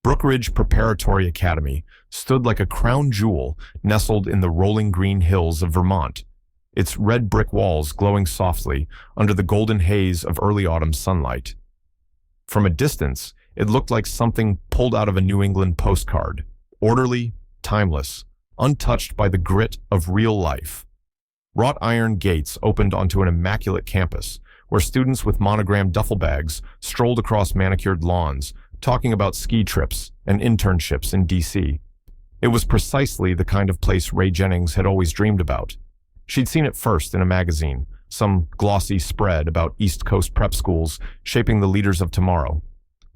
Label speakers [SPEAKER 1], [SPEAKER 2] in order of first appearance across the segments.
[SPEAKER 1] Brookridge Preparatory Academy stood like a crown jewel nestled in the rolling green hills of Vermont, its red brick walls glowing softly under the golden haze of early autumn sunlight. From a distance, it looked like something pulled out of a New England postcard, orderly, timeless, untouched by the grit of real life. Wrought iron gates opened onto an immaculate campus, where students with monogrammed duffel bags strolled across manicured lawns, talking about ski trips and internships in D.C. It was precisely the kind of place Ray Jennings had always dreamed about. She'd seen it first in a magazine, some glossy spread about East Coast prep schools shaping the leaders of tomorrow.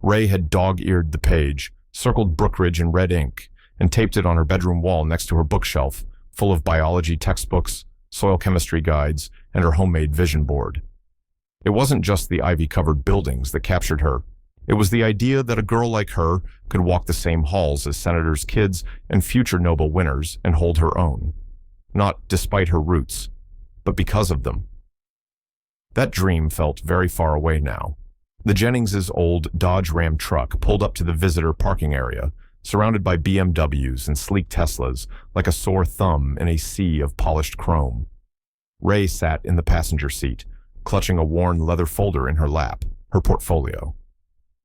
[SPEAKER 1] Ray had dog-eared the page, circled Brookridge in red ink, and taped it on her bedroom wall next to her bookshelf, full of biology textbooks, soil chemistry guides, and her homemade vision board. It wasn't just the ivy-covered buildings that captured her. It was the idea that a girl like her could walk the same halls as senators' kids and future Nobel winners and hold her own. Not despite her roots, but because of them. That dream felt very far away now. The Jennings' old Dodge Ram truck pulled up to the visitor parking area, surrounded by BMWs and sleek Teslas like a sore thumb in a sea of polished chrome. Ray sat in the passenger seat, clutching a worn leather folder in her lap, her portfolio.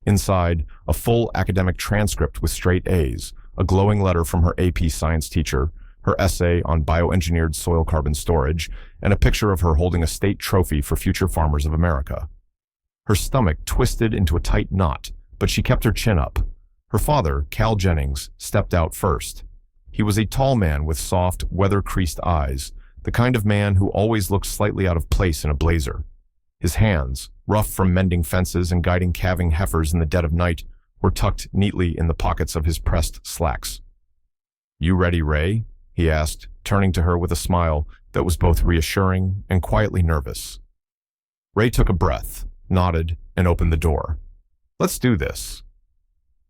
[SPEAKER 1] Inside, a full academic transcript with straight A's, a glowing letter from her AP science teacher, her essay on bioengineered soil carbon storage, and a picture of her holding a state trophy for future farmers of America. Her stomach twisted into a tight knot, but she kept her chin up. Her father, Cal Jennings, stepped out first. He was a tall man with soft, weather-creased eyes, the kind of man who always looked slightly out of place in a blazer. His hands, rough from mending fences and guiding calving heifers in the dead of night, were tucked neatly in the pockets of his pressed slacks. "You ready, Ray?" he asked, turning to her with a smile that was both reassuring and quietly nervous. Ray took a breath, nodded, and opened the door. "Let's do this."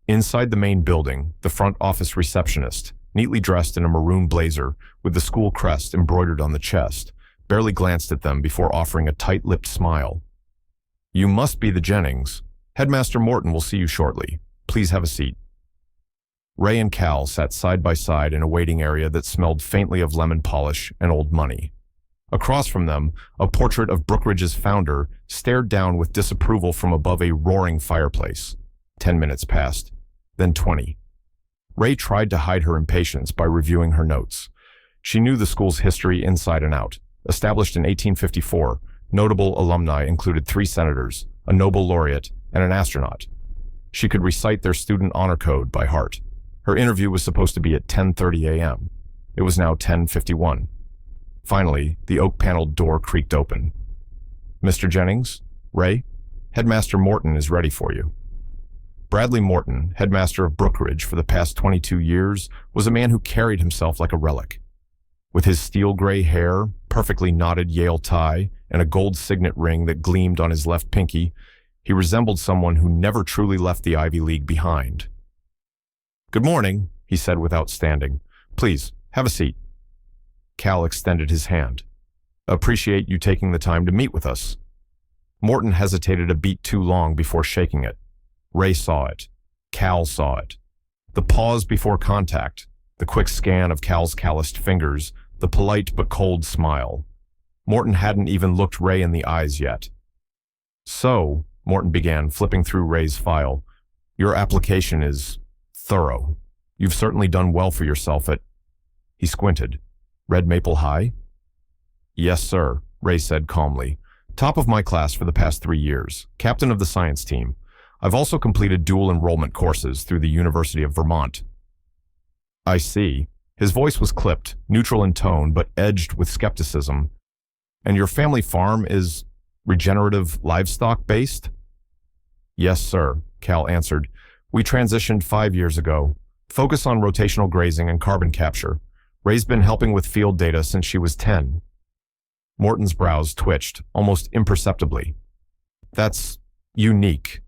[SPEAKER 1] Inside the main building, the front office receptionist, neatly dressed in a maroon blazer with the school crest embroidered on the chest, barely glanced at them before offering a tight-lipped smile. "You must be the Jennings. Headmaster Morton will see you shortly. Please have a seat." Ray and Cal sat side by side in a waiting area that smelled faintly of lemon polish and old money. Across from them, a portrait of Brookridge's founder stared down with disapproval from above a roaring fireplace. 10 minutes passed, then 20. Ray tried to hide her impatience by reviewing her notes. She knew the school's history inside and out. Established in 1854, notable alumni included 3 senators, a Nobel laureate, and an astronaut. She could recite their student honor code by heart. Her interview was supposed to be at 10:30 a.m. It was now 10:51. Finally, the oak-paneled door creaked open. "Mr. Jennings? Ray? Headmaster Morton is ready for you." Bradley Morton, headmaster of Brookridge for the past 22 years, was a man who carried himself like a relic. With his steel-gray hair, perfectly knotted Yale tie, and a gold signet ring that gleamed on his left pinky, he resembled someone who never truly left the Ivy League behind. "Good morning," he said without standing. "Please, have a seat." Cal extended his hand. "Appreciate you taking the time to meet with us." Morton hesitated a beat too long before shaking it. Ray saw it. Cal saw it. The pause before contact, the quick scan of Cal's calloused fingers, the polite but cold smile. Morton hadn't even looked Ray in the eyes yet. "So," Morton began, flipping through Ray's file, "your application is thorough. You've certainly done well for yourself at—" He squinted. "Red Maple High?" "Yes, sir," Ray said calmly. "Top of my class for the past 3 years. Captain of the science team. I've also completed dual enrollment courses through the University of Vermont." "I see." His voice was clipped, neutral in tone, but edged with skepticism. "And your family farm is regenerative livestock-based?" "Yes, sir," Cal answered. "We transitioned 5 years ago. Focus on rotational grazing and carbon capture. Ray's been helping with field data since she was 10. Morton's brows twitched, almost imperceptibly. "That's unique."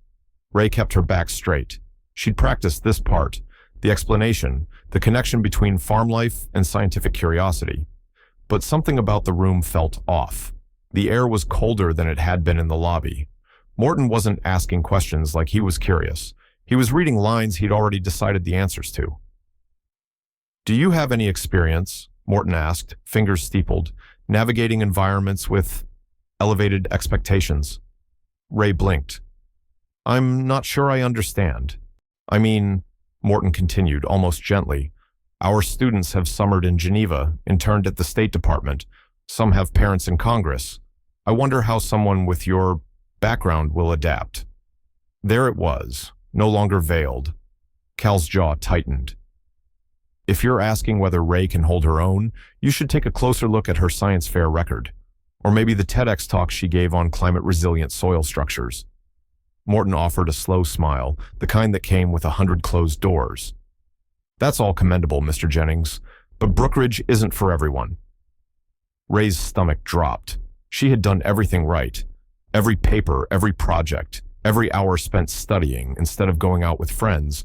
[SPEAKER 1] Ray kept her back straight. She'd practiced this part, the explanation, the connection between farm life and scientific curiosity. But something about the room felt off. The air was colder than it had been in the lobby. Morton wasn't asking questions like he was curious. He was reading lines he'd already decided the answers to. "Do you have any experience," Morton asked, fingers steepled, "navigating environments with elevated expectations?" Ray blinked. "I'm not sure I understand." "I mean," Morton continued, almost gently, "our students have summered in Geneva, interned at the State Department. Some have parents in Congress. I wonder how someone with your background will adapt." There it was, no longer veiled. Cal's jaw tightened. If you're asking whether Ray can hold her own, you should take a closer look at her science fair record. Or maybe the TEDx talk she gave on climate-resilient soil structures. Morton offered a slow smile, the kind that came with 100 closed doors. "That's all commendable, Mr. Jennings, but Brookridge isn't for everyone." Ray's stomach dropped. She had done everything right. Every paper, every project, every hour spent studying instead of going out with friends.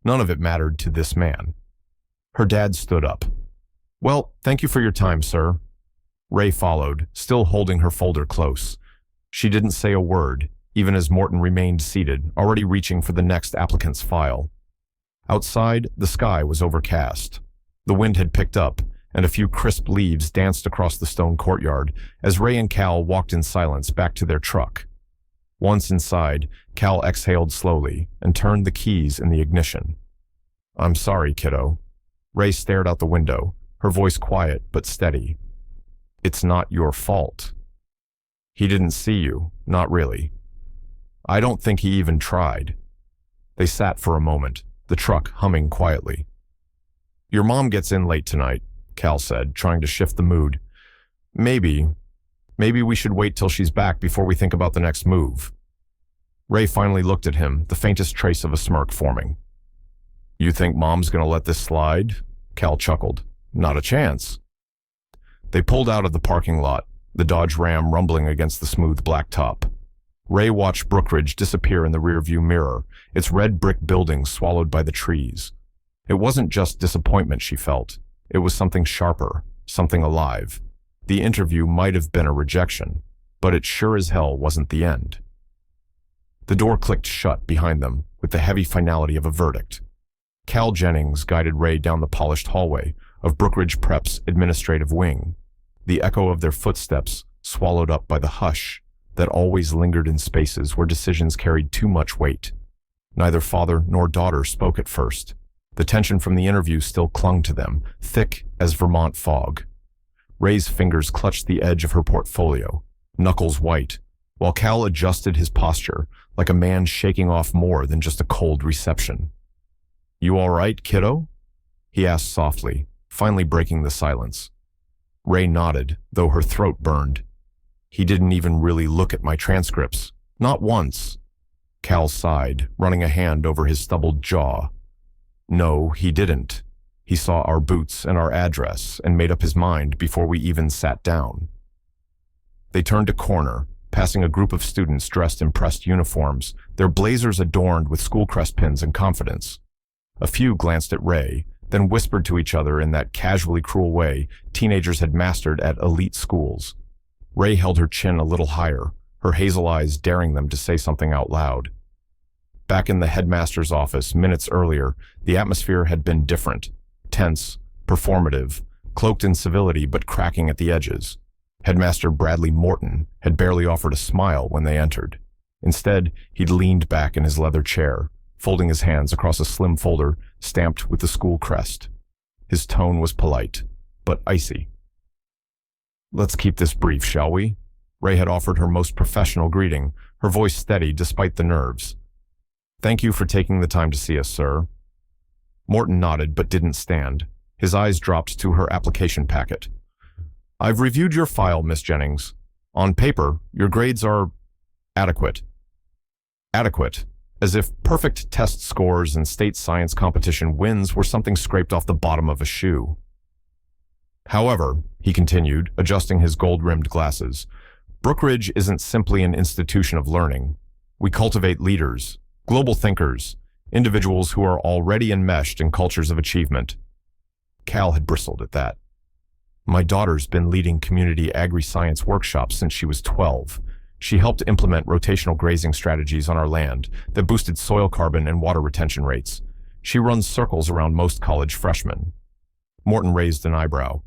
[SPEAKER 1] None of it mattered to this man. Her dad stood up. "Well, thank you for your time, sir." Ray followed, still holding her folder close. She didn't say a word, even as Morton remained seated, already reaching for the next applicant's file. Outside, the sky was overcast. The wind had picked up, and a few crisp leaves danced across the stone courtyard as Ray and Cal walked in silence back to their truck. Once inside, Cal exhaled slowly and turned the keys in the ignition. "I'm sorry, kiddo." Ray stared out the window, her voice quiet but steady. "It's not your fault." "He didn't see you, not really." "I don't think he even tried." They sat for a moment, the truck humming quietly. "Your mom gets in late tonight," Cal said, trying to shift the mood. Maybe we should wait till she's back before we think about the next move." Ray finally looked at him, the faintest trace of a smirk forming. "You think Mom's gonna let this slide?" Cal chuckled. "Not a chance." They pulled out of the parking lot, the Dodge Ram rumbling against the smooth blacktop. Ray watched Brookridge disappear in the rearview mirror, its red brick buildings swallowed by the trees. It wasn't just disappointment she felt. It was something sharper, something alive. The interview might have been a rejection, but it sure as hell wasn't the end. The door clicked shut behind them with the heavy finality of a verdict. Cal Jennings guided Ray down the polished hallway of Brookridge Prep's administrative wing, the echo of their footsteps swallowed up by the hush that always lingered in spaces where decisions carried too much weight. Neither father nor daughter spoke at first. The tension from the interview still clung to them, thick as Vermont fog. Ray's fingers clutched the edge of her portfolio, knuckles white, while Cal adjusted his posture like a man shaking off more than just a cold reception. "You all right, kiddo?" he asked softly, finally breaking the silence. Ray nodded, though her throat burned. "He didn't even really look at my transcripts. Not once." Cal sighed, running a hand over his stubbled jaw. "No, he didn't. He saw our boots and our address and made up his mind before we even sat down." They turned a corner, passing a group of students dressed in pressed uniforms, their blazers adorned with school crest pins and confidence. A few glanced at Ray, then whispered to each other in that casually cruel way teenagers had mastered at elite schools. Ray held her chin a little higher, her hazel eyes daring them to say something out loud. Back in the headmaster's office minutes earlier, the atmosphere had been different, tense, performative, cloaked in civility but cracking at the edges. Headmaster Bradley Morton had barely offered a smile when they entered. Instead, he'd leaned back in his leather chair, folding his hands across a slim folder stamped with the school crest. His tone was polite, but icy. "Let's keep this brief, shall we?" Ray had offered her most professional greeting, her voice steady despite the nerves. "Thank you for taking the time to see us, sir." Morton nodded but didn't stand. His eyes dropped to her application packet. "I've reviewed your file, Miss Jennings. On paper, your grades are adequate." Adequate, as if perfect test scores and state science competition wins were something scraped off the bottom of a shoe. "However," he continued, adjusting his gold-rimmed glasses, "Brookridge isn't simply an institution of learning. We cultivate leaders, global thinkers, individuals who are already enmeshed in cultures of achievement." Cal had bristled at that. "My daughter's been leading community agri-science workshops since she was 12. She helped implement rotational grazing strategies on our land that boosted soil carbon and water retention rates. She runs circles around most college freshmen. Morton raised an eyebrow.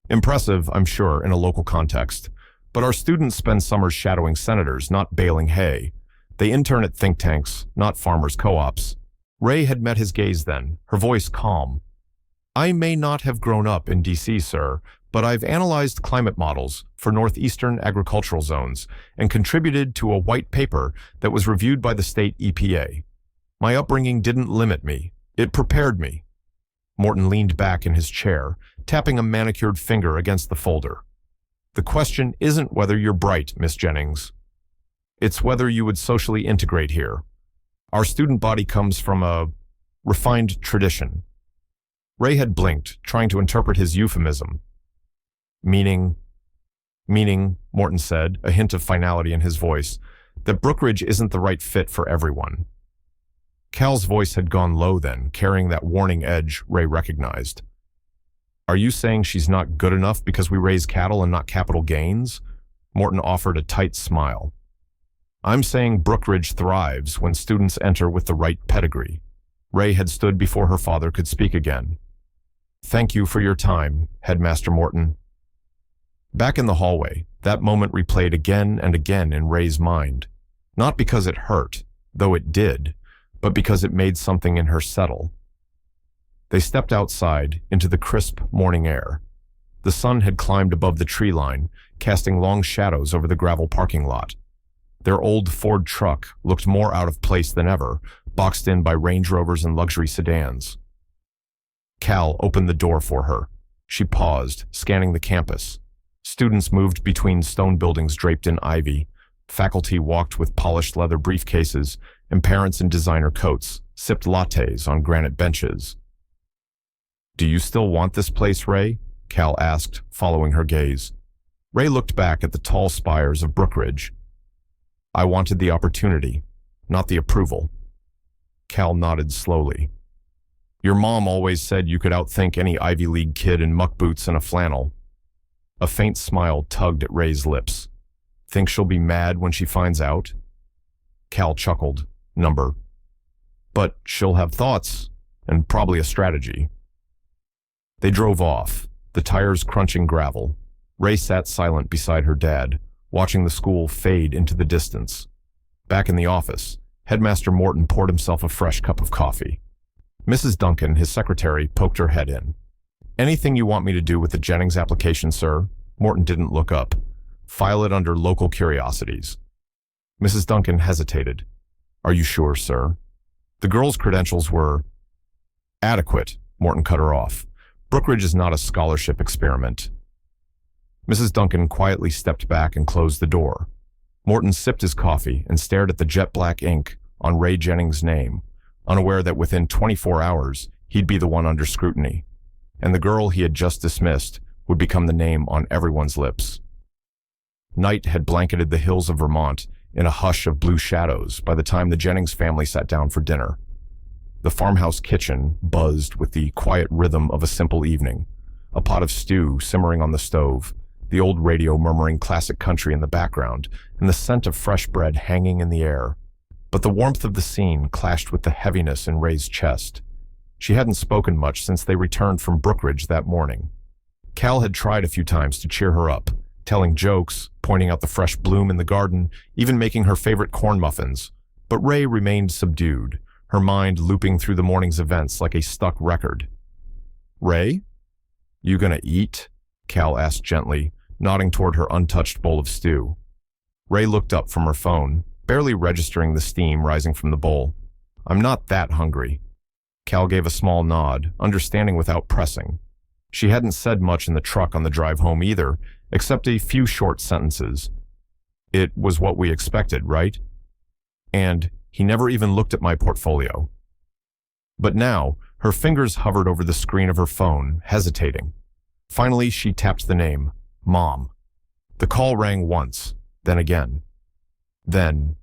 [SPEAKER 1] Impressive, I'm sure, in a local context. But our students spend summers shadowing senators, not baling hay. They intern at think tanks, not farmers' co-ops. Ray had met his gaze then, her voice calm. I may not have grown up in D.C., sir, but I've analyzed climate models for northeastern agricultural zones and contributed to a white paper that was reviewed by the state EPA. My upbringing didn't limit me. It prepared me. Morton leaned back in his chair, tapping a manicured finger against the folder. The question isn't whether you're bright, Miss Jennings. It's whether you would socially integrate here. Our student body comes from a refined tradition. Ray had blinked, trying to interpret his euphemism. Meaning, Morton said, a hint of finality in his voice, that Brookridge isn't the right fit for everyone. Cal's voice had gone low then, carrying that warning edge Ray recognized. Are you saying she's not good enough because we raise cattle and not capital gains? Morton offered a tight smile. I'm saying Brookridge thrives when students enter with the right pedigree. Ray had stood before her father could speak again. Thank you for your time, Headmaster Morton. Back in the hallway, that moment replayed again and again in Ray's mind. Not because it hurt, though it did, but because it made something in her settle. They stepped outside into the crisp morning air. The sun had climbed above the tree line, casting long shadows over the gravel parking lot. Their old Ford truck looked more out of place than ever, boxed in by Range Rovers and luxury sedans. Cal opened the door for her. She paused, scanning the campus. Students moved between stone buildings draped in ivy. Faculty walked with polished leather briefcases, and parents in designer coats sipped lattes on granite benches. Do you still want this place, Ray? Cal asked, following her gaze. Ray looked back at the tall spires of Brookridge. I wanted the opportunity, not the approval. Cal nodded slowly. Your mom always said you could outthink any Ivy League kid in muck boots and a flannel. A faint smile tugged at Ray's lips. Think she'll be mad when she finds out? Cal chuckled. Number. But she'll have thoughts, and probably a strategy. They drove off, the tires crunching gravel. Ray sat silent beside her dad, watching the school fade into the distance. Back in the office, Headmaster Morton poured himself a fresh cup of coffee. Mrs. Duncan, his secretary, poked her head in. Anything you want me to do with the Jennings application, sir? Morton didn't look up. File it under local curiosities. Mrs. Duncan hesitated. Are you sure, sir? The girl's credentials were adequate, Morton cut her off. Brookridge is not a scholarship experiment. Mrs. Duncan quietly stepped back and closed the door. Morton sipped his coffee and stared at the jet black ink on Ray Jennings' name, unaware that within 24 hours he'd be the one under scrutiny, and the girl he had just dismissed would become the name on everyone's lips. Night had blanketed the hills of Vermont in a hush of blue shadows by the time the Jennings family sat down for dinner. The farmhouse kitchen buzzed with the quiet rhythm of a simple evening, a pot of stew simmering on the stove, the old radio murmuring classic country in the background, and the scent of fresh bread hanging in the air. But the warmth of the scene clashed with the heaviness in Ray's chest. She hadn't spoken much since they returned from Brookridge that morning. Cal had tried a few times to cheer her up, telling jokes, pointing out the fresh bloom in the garden, even making her favorite corn muffins. But Ray remained subdued, her mind looping through the morning's events like a stuck record. Ray? You gonna eat? Cal asked gently, nodding toward her untouched bowl of stew. Ray looked up from her phone, barely registering the steam rising from the bowl. I'm not that hungry. Cal gave a small nod, understanding without pressing. She hadn't said much in the truck on the drive home either, except a few short sentences. It was what we expected, right? And he never even looked at my portfolio. But now, her fingers hovered over the screen of her phone, hesitating. Finally, she tapped the name, Mom. The call rang once, then again. Then,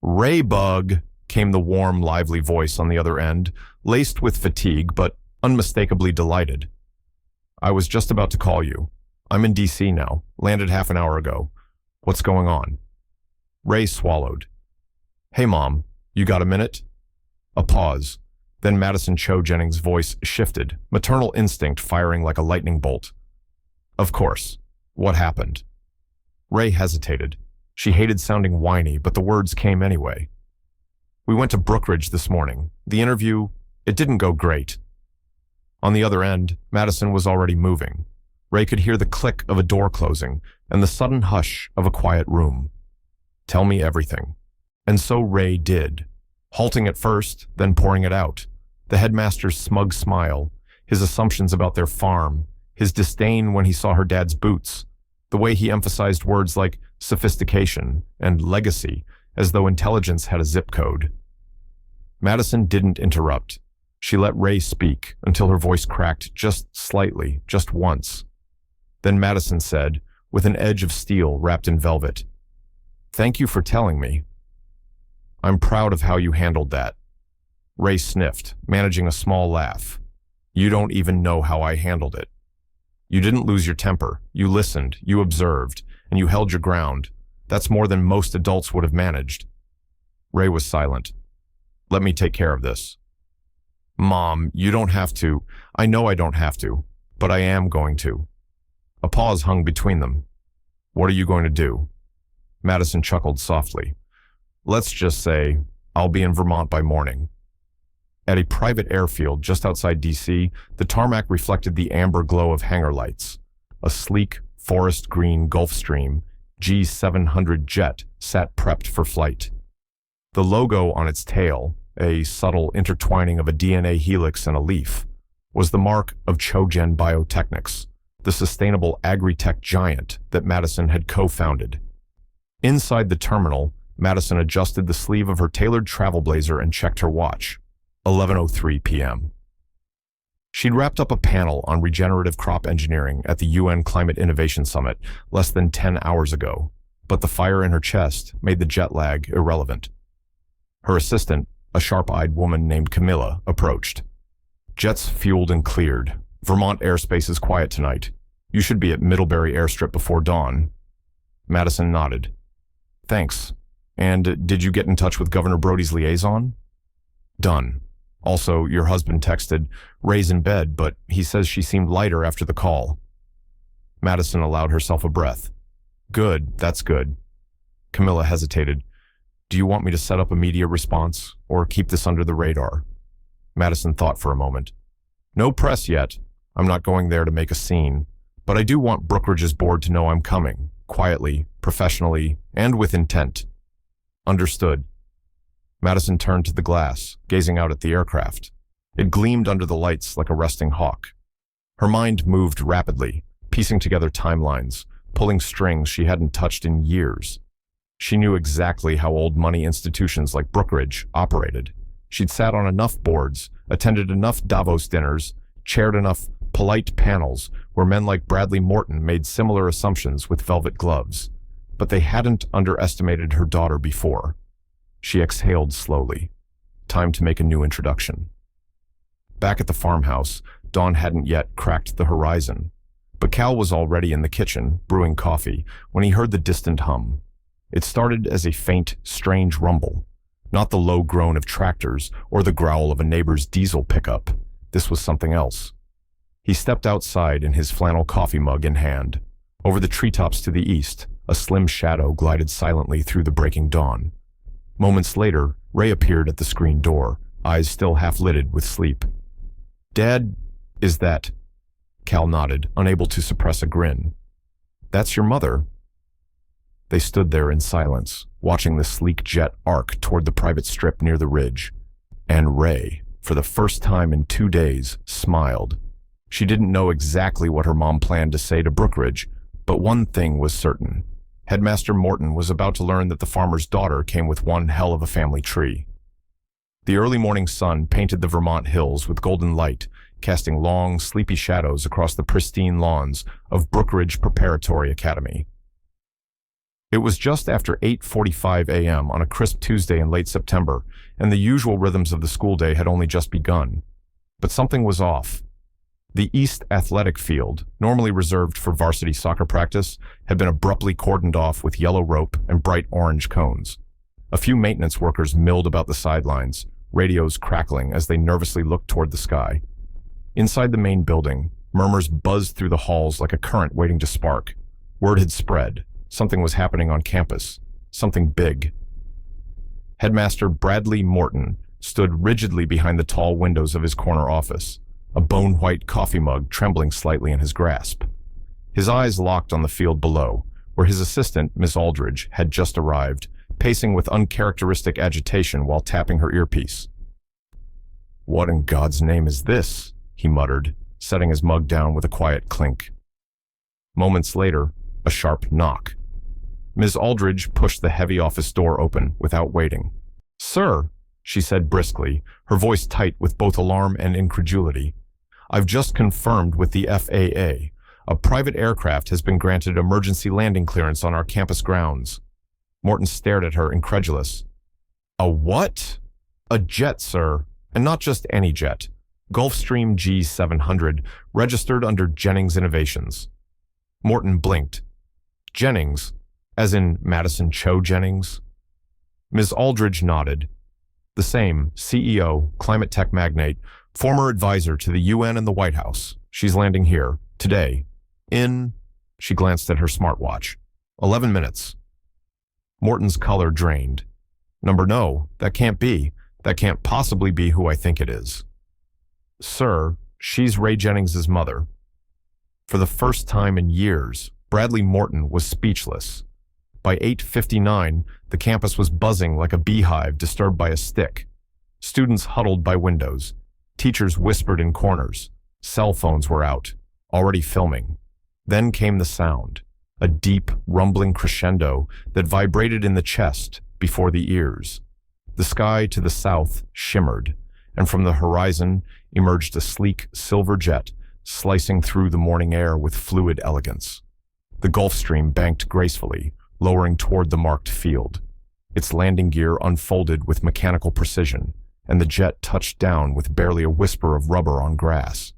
[SPEAKER 1] Raybug, came the warm, lively voice on the other end, laced with fatigue but unmistakably delighted. I was just about to call you. I'm in D.C. now, landed half an hour ago. What's going on? Ray swallowed. "Hey, Mom, you got a minute?" A pause. Then Madison Cho Jennings' voice shifted, maternal instinct firing like a lightning bolt. "Of course. What happened?" Ray hesitated. She hated sounding whiny, but the words came anyway. "We went to Brookridge this morning. The interview, it didn't go great." On the other end, Madison was already moving. Ray could hear the click of a door closing and the sudden hush of a quiet room. "Tell me everything." And so Ray did, halting at first, then pouring it out. The headmaster's smug smile, his assumptions about their farm, his disdain when he saw her dad's boots, the way he emphasized words like sophistication and legacy as though intelligence had a zip code. Madison didn't interrupt. She let Ray speak until her voice cracked just slightly, just once. Then Madison said, with an edge of steel wrapped in velvet, "Thank you for telling me. I'm proud of how you handled that." Ray sniffed, managing a small laugh. "You don't even know how I handled it. You didn't lose your temper. You listened, you observed, and you held your ground. That's more than most adults would have managed." Ray was silent. "Let me take care of this." "Mom, you don't have to. I know I don't have to, but I am going to." A pause hung between them. "What are you going to do?" Madison chuckled softly. "Let's just say I'll be in Vermont by morning." At a private airfield just outside D.C., the tarmac reflected the amber glow of hangar lights. A sleek, forest green Gulfstream G700 jet sat prepped for flight. The logo on its tail, a subtle intertwining of a DNA helix and a leaf, was the mark of Chogen Biotechnics, the sustainable agri-tech giant that Madison had co-founded. Inside the terminal, Madison adjusted the sleeve of her tailored travel blazer and checked her watch. 11:03 p.m. She'd wrapped up a panel on regenerative crop engineering at the UN Climate Innovation Summit less than 10 hours ago, but the fire in her chest made the jet lag irrelevant. Her assistant, a sharp-eyed woman named Camilla, approached. "Jets fueled and cleared. Vermont airspace is quiet tonight. You should be at Middlebury Airstrip before dawn." Madison nodded. "Thanks. And did you get in touch with Governor Brody's liaison?" "Done. Also, your husband texted, 'Ray's in bed, but he says she seemed lighter after the call.'" Madison allowed herself a breath. "Good, that's good." Camilla hesitated. "Do you want me to set up a media response, or keep this under the radar?" Madison thought for a moment. "No press yet. I'm not going there to make a scene. But I do want Brookridge's board to know I'm coming, quietly, professionally, and with intent." "Understood." Madison turned to the glass, gazing out at the aircraft. It gleamed under the lights like a resting hawk. Her mind moved rapidly, piecing together timelines, pulling strings she hadn't touched in years. She knew exactly how old money institutions like Brookridge operated. She'd sat on enough boards, attended enough Davos dinners, chaired enough polite panels where men like Bradley Morton made similar assumptions with velvet gloves. But they hadn't underestimated her daughter before. She exhaled slowly. Time to make a new introduction. Back at the farmhouse, dawn hadn't yet cracked the horizon. But Cal was already in the kitchen, brewing coffee, when he heard the distant hum. It started as a faint, strange rumble. Not the low groan of tractors or the growl of a neighbor's diesel pickup. This was something else. He stepped outside in his flannel coffee mug in hand. Over the treetops to the east, a slim shadow glided silently through the breaking dawn. Moments later, Ray appeared at the screen door, eyes still half-lidded with sleep. "Dad, is that?" Cal nodded, unable to suppress a grin. "That's your mother." They stood there in silence, watching the sleek jet arc toward the private strip near the ridge. And Ray, for the first time in 2 days, smiled. She didn't know exactly what her mom planned to say to Brookridge, but one thing was certain. Headmaster Morton was about to learn that the farmer's daughter came with one hell of a family tree. The early morning sun painted the Vermont hills with golden light, casting long, sleepy shadows across the pristine lawns of Brookridge Preparatory Academy. It was just after 8:45 a.m. on a crisp Tuesday in late September, and the usual rhythms of the school day had only just begun. But something was off. The East Athletic Field, normally reserved for varsity soccer practice, had been abruptly cordoned off with yellow rope and bright orange cones. A few maintenance workers milled about the sidelines, radios crackling as they nervously looked toward the sky. Inside the main building, murmurs buzzed through the halls like a current waiting to spark. Word had spread. Something was happening on campus. Something big. Headmaster Bradley Morton stood rigidly behind the tall windows of his corner office, a bone-white coffee mug trembling slightly in his grasp. His eyes locked on the field below, where his assistant, Miss Aldridge, had just arrived, pacing with uncharacteristic agitation while tapping her earpiece. "What in God's name is this?" he muttered, setting his mug down with a quiet clink. Moments later, a sharp knock. Miss Aldridge pushed the heavy office door open without waiting. "Sir," she said briskly, her voice tight with both alarm and incredulity, "I've just confirmed with the FAA. A private aircraft has been granted emergency landing clearance on our campus grounds." Morton stared at her, incredulous. "A what?" "A jet, sir. And not just any jet. Gulfstream G700, registered under Jennings Innovations." Morton blinked. "Jennings? As in Madison Cho Jennings?" Ms. Aldridge nodded. "The same, CEO, climate tech magnate, former advisor to the UN and the White House. She's landing here, today. She glanced at her smartwatch. 11 minutes. Morton's color drained. No, that can't be. That can't possibly be who I think it is." "Sir, she's Ray Jennings' mother." For the first time in years, Bradley Morton was speechless. By 8:59, the campus was buzzing like a beehive disturbed by a stick. Students huddled by windows. Teachers whispered in corners. Cell phones were out, already filming. Then came the sound, a deep, rumbling crescendo that vibrated in the chest before the ears. The sky to the south shimmered, and from the horizon emerged a sleek silver jet slicing through the morning air with fluid elegance. The Gulfstream banked gracefully, lowering toward the marked field. Its landing gear unfolded with mechanical precision, and the jet touched down with barely a whisper of rubber on grass.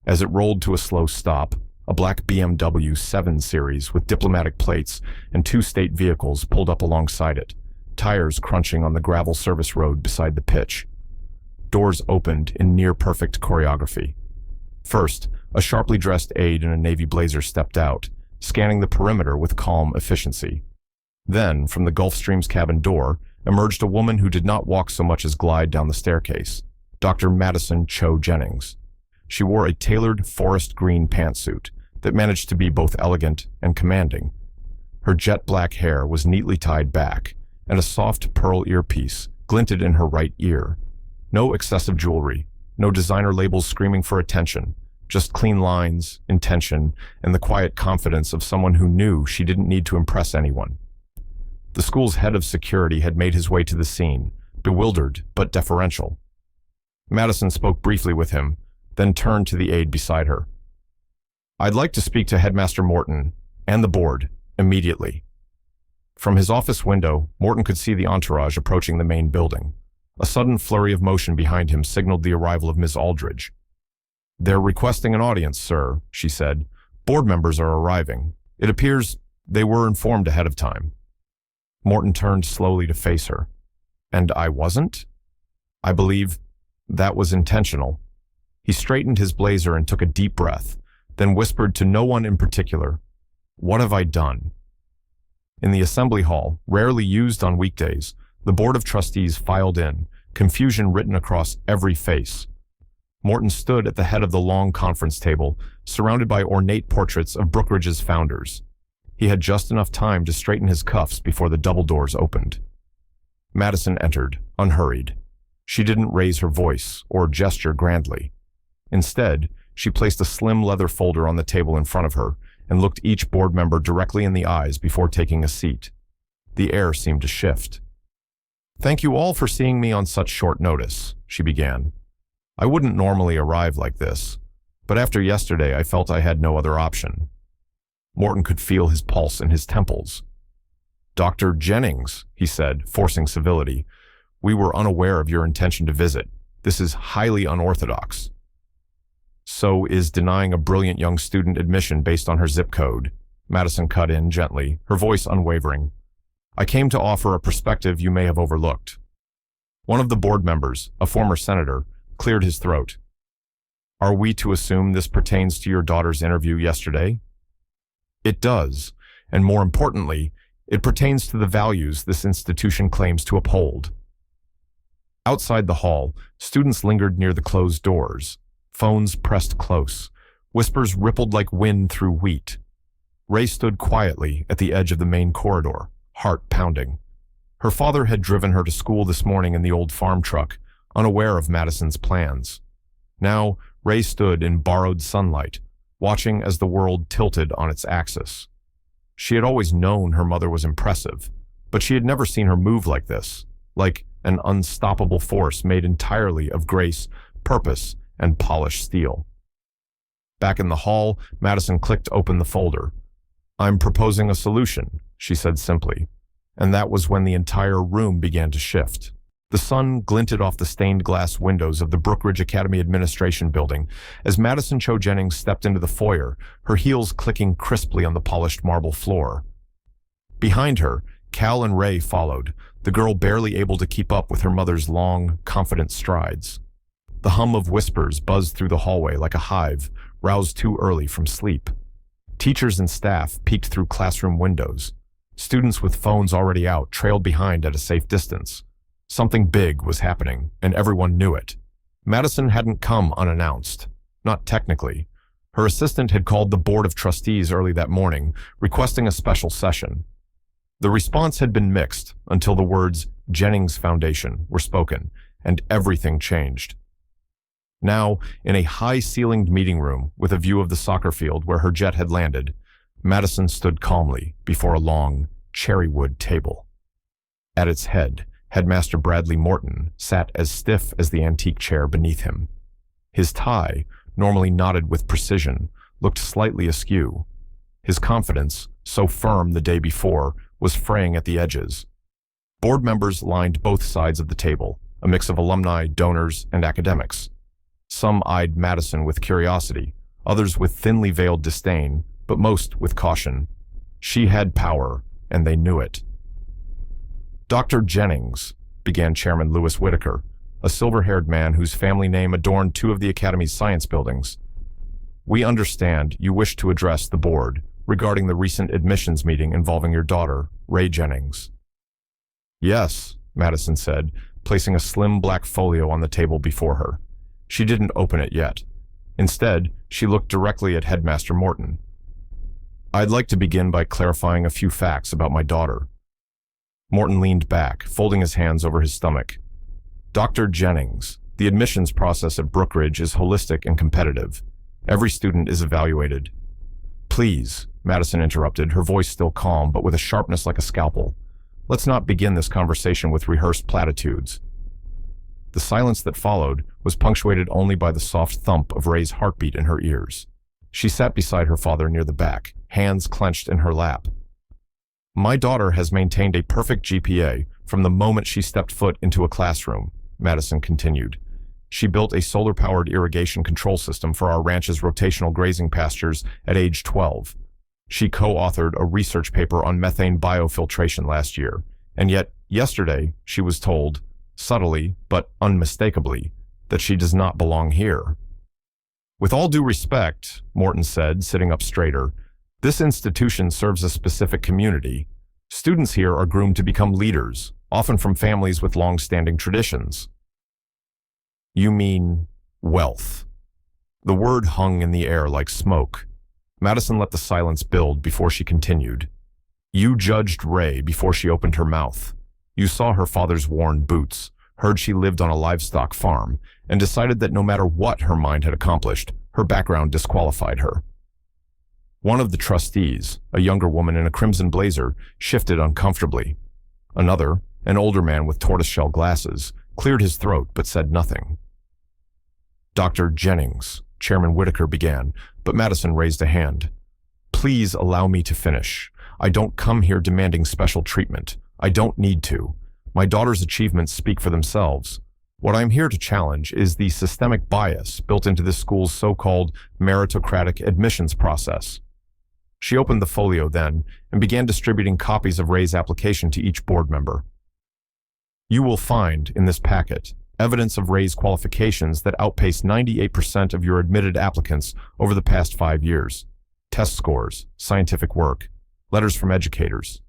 [SPEAKER 1] As it rolled to a slow stop, a black BMW 7 Series with diplomatic plates and 2 state vehicles pulled up alongside it, tires crunching on the gravel service road beside the pitch. Doors opened in near-perfect choreography. First, a sharply dressed aide in a navy blazer stepped out, scanning the perimeter with calm efficiency. Then, from the Gulfstream's cabin door, emerged a woman who did not walk so much as glide down the staircase, Dr. Madison Cho Jennings. She wore a tailored forest green pantsuit that managed to be both elegant and commanding. Her jet black hair was neatly tied back, and a soft pearl earpiece glinted in her right ear. No excessive jewelry, no designer labels screaming for attention, just clean lines, intention, and the quiet confidence of someone who knew she didn't need to impress anyone. The school's head of security had made his way to the scene, bewildered but deferential. Madison spoke briefly with him, then turned to the aide beside her. "I'd like to speak to Headmaster Morton and the board immediately." From his office window, Morton could see the entourage approaching the main building. A sudden flurry of motion behind him signaled the arrival of Miss Aldridge. "They're requesting an audience, sir," she said. "Board members are arriving. It appears they were informed ahead of time." Morton turned slowly to face her. "And I wasn't? I believe that was intentional." He straightened his blazer and took a deep breath, then whispered to no one in particular, "What have I done?" In the assembly hall, rarely used on weekdays, the Board of Trustees filed in, confusion written across every face. Morton stood at the head of the long conference table, surrounded by ornate portraits of Brookridge's founders. He had just enough time to straighten his cuffs before the double doors opened. Madison entered, unhurried. She didn't raise her voice or gesture grandly. Instead, she placed a slim leather folder on the table in front of her and looked each board member directly in the eyes before taking a seat. The air seemed to shift. "Thank you all for seeing me on such short notice," she began. "I wouldn't normally arrive like this, but after yesterday I felt I had no other option." Morton could feel his pulse in his temples. "Dr. Jennings," he said, forcing civility, "we were unaware of your intention to visit. This is highly unorthodox." So is denying a brilliant young student admission based on her zip code. Madison cut in gently, her voice unwavering. I came to offer a perspective you may have overlooked. One of the board members, a former senator, cleared his throat. Are we to assume this pertains to your daughter's interview yesterday? It does, and more importantly, it pertains to the values this institution claims to uphold. Outside the hall, students lingered near the closed doors. Phones pressed close. Whispers rippled like wind through wheat. Ray stood quietly at the edge of the main corridor, heart pounding. Her father had driven her to school this morning in the old farm truck, unaware of Madison's plans. Now, Ray stood in borrowed sunlight, watching as the world tilted on its axis. She had always known her mother was impressive, but she had never seen her move like this, like an unstoppable force made entirely of grace, purpose, and polished steel. Back in the hall, Madison clicked open the folder. I'm proposing a solution, she said simply, and that was when the entire room began to shift. The sun glinted off the stained glass windows of the Brookridge Academy Administration Building as Madison Cho Jennings stepped into the foyer, her heels clicking crisply on the polished marble floor. Behind her, Cal and Ray followed, the girl barely able to keep up with her mother's long, confident strides. The hum of whispers buzzed through the hallway like a hive, roused too early from sleep. Teachers and staff peeked through classroom windows. Students with phones already out trailed behind at a safe distance. Something big was happening, and everyone knew it. Madison hadn't come unannounced. Not technically. Her assistant had called the Board of Trustees early that morning, requesting a special session. The response had been mixed until the words Jennings Foundation were spoken, and everything changed. Now, in a high-ceilinged meeting room with a view of the soccer field where her jet had landed, Madison stood calmly before a long, cherrywood table. At its head, Headmaster Bradley Morton sat as stiff as the antique chair beneath him. His tie, normally knotted with precision, looked slightly askew. His confidence, so firm the day before, was fraying at the edges. Board members lined both sides of the table, a mix of alumni, donors, and academics. Some eyed Madison with curiosity, others with thinly veiled disdain, but most with caution. She had power, and they knew it. Dr. Jennings, began Chairman Louis Whitaker, a silver-haired man whose family name adorned two of the Academy's science buildings. We understand you wish to address the board regarding the recent admissions meeting involving your daughter, Ray Jennings. Yes, Madison said, placing a slim black folio on the table before her. She didn't open it yet. Instead, she looked directly at Headmaster Morton. I'd like to begin by clarifying a few facts about my daughter. Morton leaned back, folding his hands over his stomach. Dr. Jennings, the admissions process at Brookridge is holistic and competitive. Every student is evaluated. Please, Madison interrupted, her voice still calm, but with a sharpness like a scalpel. Let's not begin this conversation with rehearsed platitudes. The silence that followed was punctuated only by the soft thump of Ray's heartbeat in her ears. She sat beside her father near the back, hands clenched in her lap. My daughter has maintained a perfect GPA from the moment she stepped foot into a classroom, Madison continued. She built a solar-powered irrigation control system for our ranch's rotational grazing pastures at age 12. She co-authored a research paper on methane biofiltration last year, and yet yesterday she was told, subtly but unmistakably, that she does not belong here. With all due respect, Morton said, sitting up straighter, this institution serves a specific community. Students here are groomed to become leaders, often from families with long-standing traditions. You mean wealth. The word hung in the air like smoke. Madison let the silence build before she continued. You judged Ray before she opened her mouth. You saw her father's worn boots, heard she lived on a livestock farm, and decided that no matter what her mind had accomplished, her background disqualified her. One of the trustees, a younger woman in a crimson blazer, shifted uncomfortably. Another, an older man with tortoiseshell glasses, cleared his throat but said nothing. Dr. Jennings, Chairman Whitaker began, but Madison raised a hand. Please allow me to finish. I don't come here demanding special treatment. I don't need to. My daughter's achievements speak for themselves. What I'm here to challenge is the systemic bias built into this school's so-called meritocratic admissions process. She opened the folio then and began distributing copies of Ray's application to each board member. You will find in this packet evidence of Ray's qualifications that outpaced 98% of your admitted applicants over the past 5 years. Test scores, scientific work, letters from educators.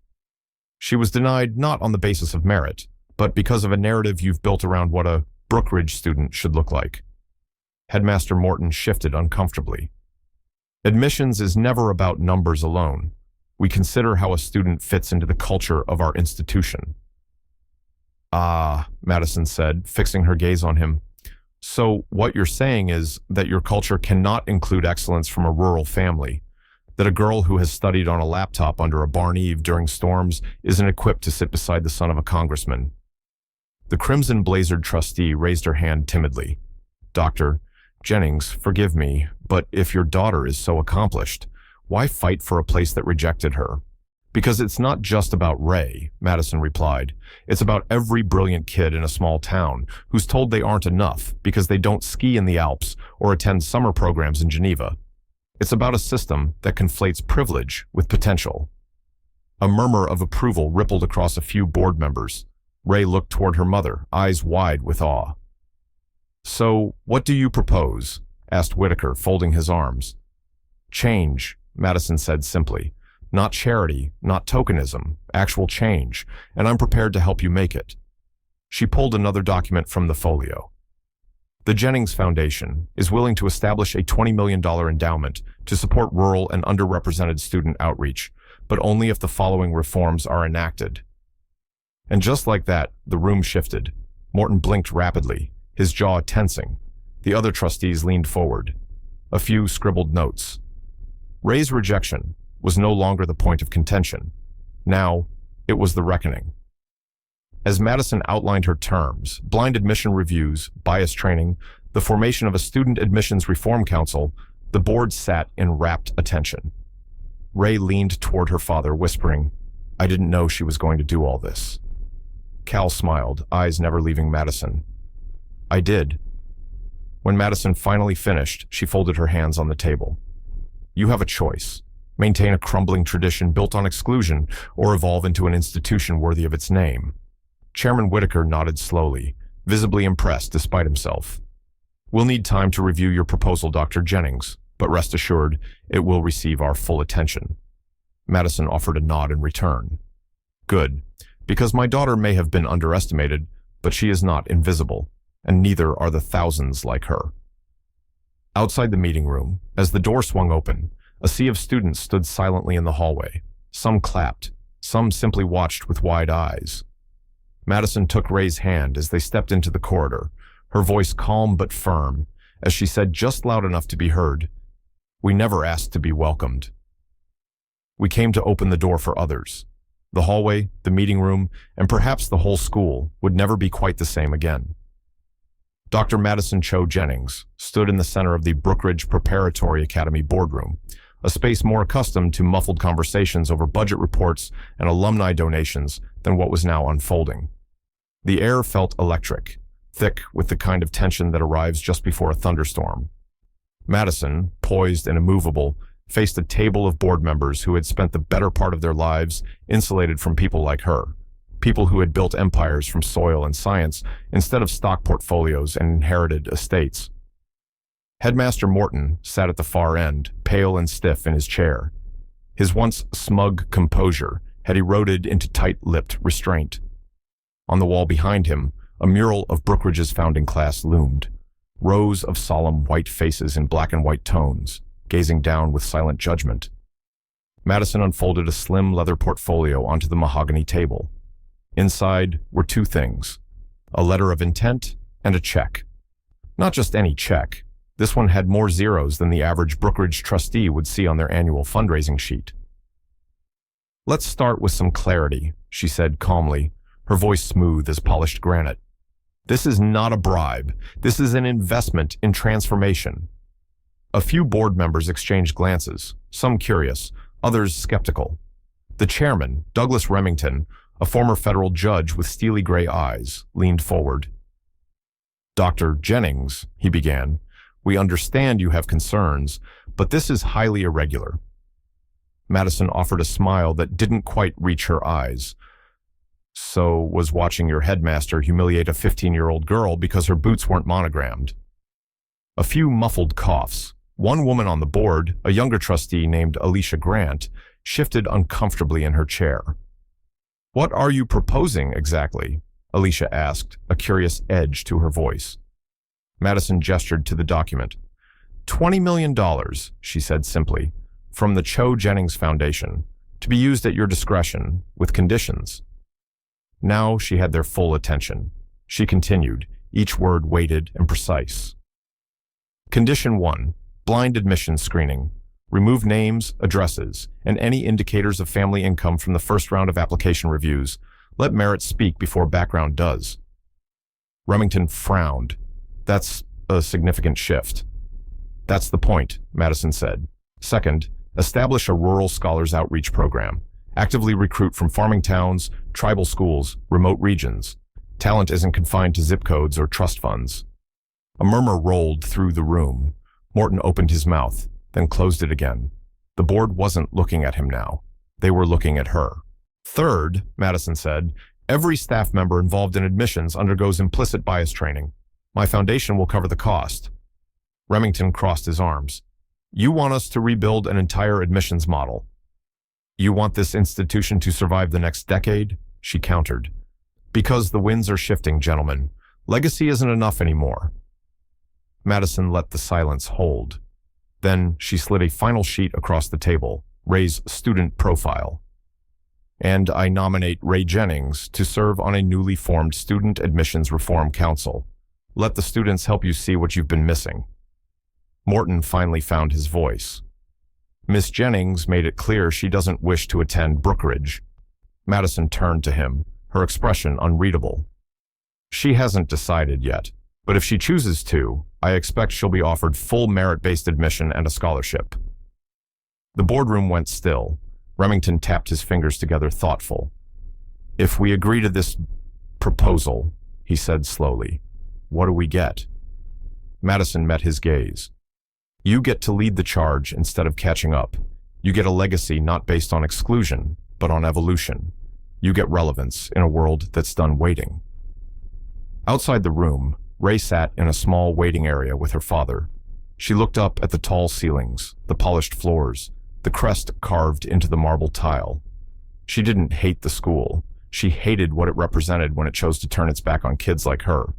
[SPEAKER 1] She was denied not on the basis of merit, but because of a narrative you've built around what a Brookridge student should look like. Headmaster Morton shifted uncomfortably. Admissions is never about numbers alone. We consider how a student fits into the culture of our institution. Ah, Madison said, fixing her gaze on him. So what you're saying is that your culture cannot include excellence from a rural family, that a girl who has studied on a laptop under a barn eave during storms isn't equipped to sit beside the son of a congressman. The crimson-blazered trustee raised her hand timidly. Dr. Jennings, forgive me, but if your daughter is so accomplished, why fight for a place that rejected her? Because it's not just about Ray, Madison replied. It's about every brilliant kid in a small town who's told they aren't enough because they don't ski in the Alps or attend summer programs in Geneva. It's about a system that conflates privilege with potential. A murmur of approval rippled across a few board members. Ray looked toward her mother, eyes wide with awe. So, what do you propose? Asked Whitaker, folding his arms. Change, Madison said simply. Not charity, not tokenism, actual change, and I'm prepared to help you make it. She pulled another document from the folio. The Jennings Foundation is willing to establish a $20 million endowment to support rural and underrepresented student outreach, but only if the following reforms are enacted. And just like that, the room shifted. Morton blinked rapidly, his jaw tensing. The other trustees leaned forward. A few scribbled notes. Ray's rejection was no longer the point of contention. Now, it was the reckoning. As Madison outlined her terms, blind admission reviews, bias training, the formation of a student admissions reform council, the board sat in rapt attention. Ray leaned toward her father, whispering, I didn't know she was going to do all this. Cal smiled, eyes never leaving Madison. I did. When Madison finally finished, she folded her hands on the table. You have a choice. Maintain a crumbling tradition built on exclusion, or evolve into an institution worthy of its name. Chairman Whitaker nodded slowly, visibly impressed despite himself. We'll need time to review your proposal, Dr. Jennings, but rest assured, it will receive our full attention. Madison offered a nod in return. Good, because my daughter may have been underestimated, but she is not invisible, and neither are the thousands like her. Outside the meeting room, as the door swung open, a sea of students stood silently in the hallway. Some clapped, some simply watched with wide eyes. Madison took Ray's hand as they stepped into the corridor, her voice calm but firm, as she said just loud enough to be heard, We never asked to be welcomed. We came to open the door for others. The hallway, the meeting room, and perhaps the whole school would never be quite the same again. Dr. Madison Cho Jennings stood in the center of the Brookridge Preparatory Academy boardroom, a space more accustomed to muffled conversations over budget reports and alumni donations than what was now unfolding. The air felt electric, thick with the kind of tension that arrives just before a thunderstorm. Madison, poised and immovable, faced a table of board members who had spent the better part of their lives insulated from people like her, people who had built empires from soil and science instead of stock portfolios and inherited estates. Headmaster Morton sat at the far end, pale and stiff in his chair. His once smug composure had eroded into tight-lipped restraint. On the wall behind him, a mural of Brookridge's founding class loomed, rows of solemn white faces in black and white tones, gazing down with silent judgment. Madison unfolded a slim leather portfolio onto the mahogany table. Inside were two things, a letter of intent and a check. Not just any check. This one had more zeros than the average Brookridge trustee would see on their annual fundraising sheet. Let's start with some clarity, she said calmly, her voice smooth as polished granite. This is not a bribe. This is an investment in transformation. A few board members exchanged glances, some curious, others skeptical. The chairman, Douglas Remington, a former federal judge with steely gray eyes, leaned forward. "Dr. Jennings," he began, "we understand you have concerns, but this is highly irregular." Madison offered a smile that didn't quite reach her eyes. "So was watching your headmaster humiliate a 15-year-old girl because her boots weren't monogrammed." A few muffled coughs. One woman on the board, a younger trustee named Alicia Grant, shifted uncomfortably in her chair. "What are you proposing exactly?" Alicia asked, a curious edge to her voice. Madison gestured to the document. $20 million, she said simply, "from the Cho Jennings Foundation, to be used at your discretion, with conditions." Now she had their full attention. She continued, each word weighted and precise. Condition 1, blind admission screening. Remove names, addresses, and any indicators of family income from the first round of application reviews. Let merit speak before background does. Remington frowned. "That's a significant shift." "That's the point," Madison said. "Second, establish a rural scholars outreach program. Actively recruit from farming towns, tribal schools, remote regions. Talent isn't confined to zip codes or trust funds." A murmur rolled through the room. Morton opened his mouth, then closed it again. The board wasn't looking at him now. They were looking at her. "Third," Madison said, "every staff member involved in admissions undergoes implicit bias training. My foundation will cover the cost." Remington crossed his arms. "You want us to rebuild an entire admissions model?" "You want this institution to survive the next decade?" she countered. "Because the winds are shifting, gentlemen. Legacy isn't enough anymore." Madison let the silence hold. Then she slid a final sheet across the table, Ray's student profile. "And I nominate Ray Jennings to serve on a newly formed Student Admissions Reform Council. Let the students help you see what you've been missing." Morton finally found his voice. "Miss Jennings made it clear she doesn't wish to attend Brookridge." Madison turned to him, her expression unreadable. "She hasn't decided yet, but if she chooses to, I expect she'll be offered full merit-based admission and a scholarship." The boardroom went still. Remington tapped his fingers together, thoughtful. "If we agree to this proposal," he said slowly, "what do we get?" Madison met his gaze. "You get to lead the charge instead of catching up. You get a legacy not based on exclusion, but on evolution. You get relevance in a world that's done waiting." Outside the room, Ray sat in a small waiting area with her father. She looked up at the tall ceilings, the polished floors, the crest carved into the marble tile. She didn't hate the school. She hated what it represented when it chose to turn its back on kids like her.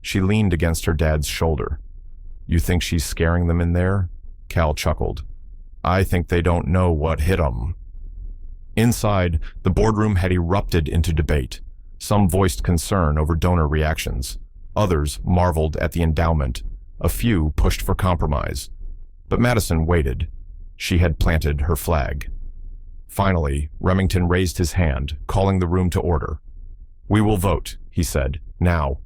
[SPEAKER 1] She leaned against her dad's shoulder. "You think she's scaring them in there?" Cal chuckled. "I think they don't know what hit 'em." Inside, the boardroom had erupted into debate. Some voiced concern over donor reactions. Others marveled at the endowment. A few pushed for compromise. But Madison waited. She had planted her flag. Finally, Remington raised his hand, calling the room to order. "We will vote," he said, "now."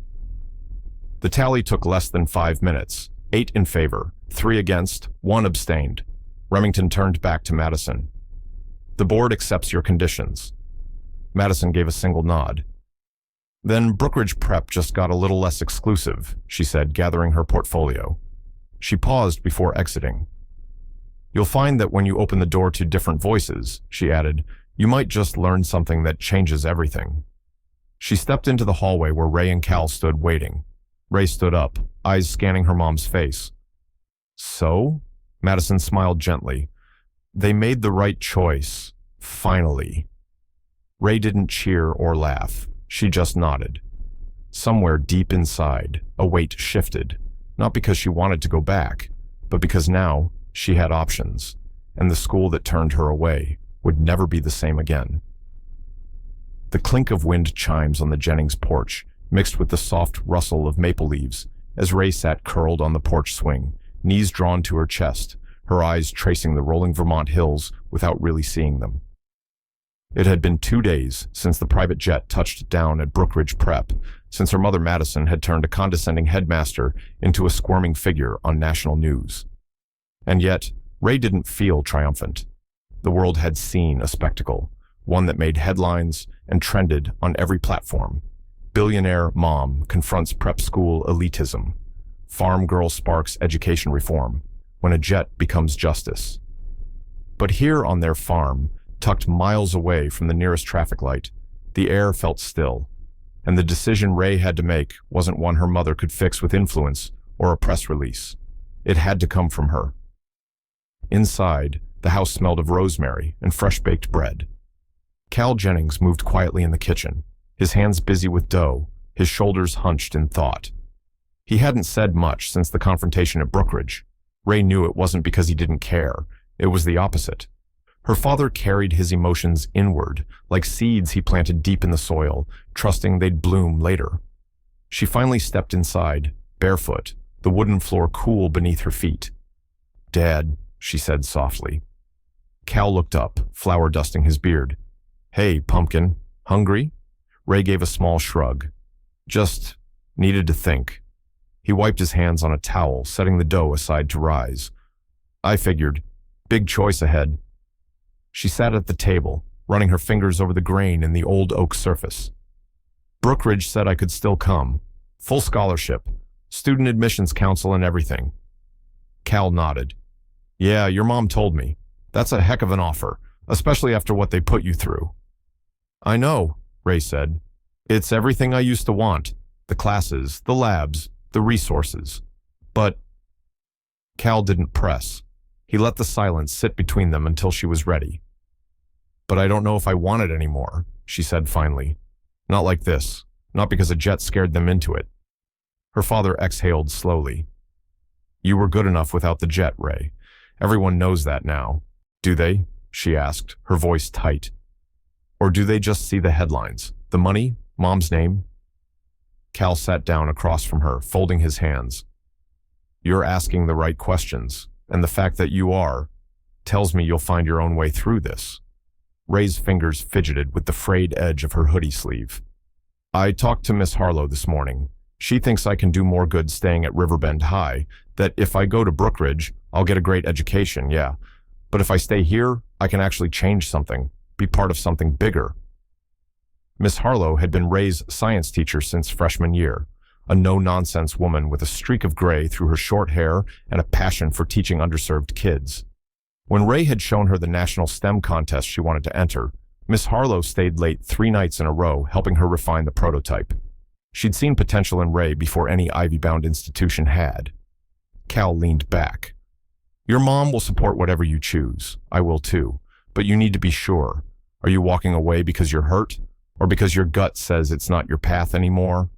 [SPEAKER 1] The tally took less than 5 minutes. 8 in favor, 3 against, 1 abstained. Remington turned back to Madison. "The board accepts your conditions." Madison gave a single nod. "Then Brookridge Prep just got a little less exclusive," she said, gathering her portfolio. She paused before exiting. "You'll find that when you open the door to different voices," she added, "you might just learn something that changes everything." She stepped into the hallway where Ray and Cal stood waiting. Ray stood up, eyes scanning her mom's face. "So?" Madison smiled gently. "They made the right choice. Finally." Ray didn't cheer or laugh. She just nodded. Somewhere deep inside, a weight shifted, not because she wanted to go back, but because now she had options, and the school that turned her away would never be the same again. The clink of wind chimes on the Jennings porch mixed with the soft rustle of maple leaves as Ray sat curled on the porch swing, knees drawn to her chest, her eyes tracing the rolling Vermont hills without really seeing them. It had been 2 days since the private jet touched down at Brookridge Prep, since her mother Madison had turned a condescending headmaster into a squirming figure on national news. And yet, Ray didn't feel triumphant. The world had seen a spectacle, one that made headlines and trended on every platform. Billionaire mom confronts prep school elitism. Farm girl sparks education reform. When a jet becomes justice. But here on their farm, tucked miles away from the nearest traffic light, the air felt still. And the decision Ray had to make wasn't one her mother could fix with influence or a press release. It had to come from her. Inside, the house smelled of rosemary and fresh-baked bread. Cal Jennings moved quietly in the kitchen, his hands busy with dough, his shoulders hunched in thought. He hadn't said much since the confrontation at Brookridge. Ray knew it wasn't because he didn't care. It was the opposite. Her father carried his emotions inward, like seeds he planted deep in the soil, trusting they'd bloom later. She finally stepped inside, barefoot, the wooden floor cool beneath her feet. "Dad," she said softly. Cal looked up, flour dusting his beard. "Hey, pumpkin, hungry?" Ray gave a small shrug. "Just needed to think." He wiped his hands on a towel, setting the dough aside to rise. "I figured. Big choice ahead." She sat at the table, running her fingers over the grain in the old oak surface. "Brookridge said I could still come. Full scholarship, student admissions council and everything." Cal nodded. "Yeah, your mom told me. That's a heck of an offer, especially after what they put you through." "I know," Ray said. "It's everything I used to want. The classes, the labs, the resources. But..." Cal didn't press. He let the silence sit between them until she was ready. "But I don't know if I want it anymore," she said finally. "Not like this. Not because a jet scared them into it." Her father exhaled slowly. "You were good enough without the jet, Ray. Everyone knows that now. Do they?" she asked, her voice tight. "Or do they just see the headlines? The money? Mom's name?" Cal sat down across from her, folding his hands. "You're asking the right questions, and the fact that you are tells me you'll find your own way through this." Ray's fingers fidgeted with the frayed edge of her hoodie sleeve. "I talked to Miss Harlow this morning. She thinks I can do more good staying at Riverbend High, that if I go to Brookridge, I'll get a great education, yeah. But if I stay here, I can actually change something, be part of something bigger." Miss Harlow had been Ray's science teacher since freshman year, a no-nonsense woman with a streak of gray through her short hair and a passion for teaching underserved kids. When Ray had shown her the national STEM contest she wanted to enter, Miss Harlow stayed late 3 nights in a row, helping her refine the prototype. She'd seen potential in Ray before any Ivy-bound institution had. Cal leaned back. "Your mom will support whatever you choose. I will too. But you need to be sure. Are you walking away because you're hurt? Or because your gut says it's not your path anymore?"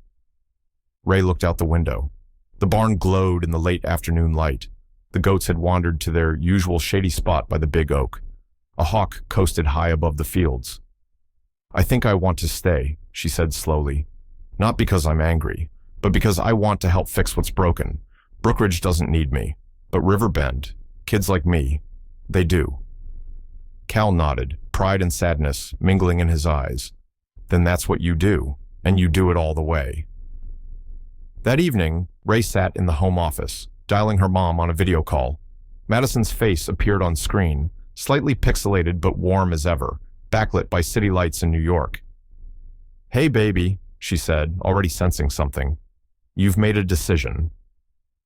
[SPEAKER 1] Ray looked out the window. The barn glowed in the late afternoon light. The goats had wandered to their usual shady spot by the big oak. A hawk coasted high above the fields. "I think I want to stay," she said slowly. "Not because I'm angry, but because I want to help fix what's broken. Brookridge doesn't need me, but Riverbend, kids like me, they do." Cal nodded, pride and sadness mingling in his eyes. "Then that's what you do, and you do it all the way." That evening, Ray sat in the home office, dialing her mom on a video call. Madison's face appeared on screen, slightly pixelated but warm as ever, backlit by city lights in New York. "Hey, baby," she said, already sensing something. "You've made a decision."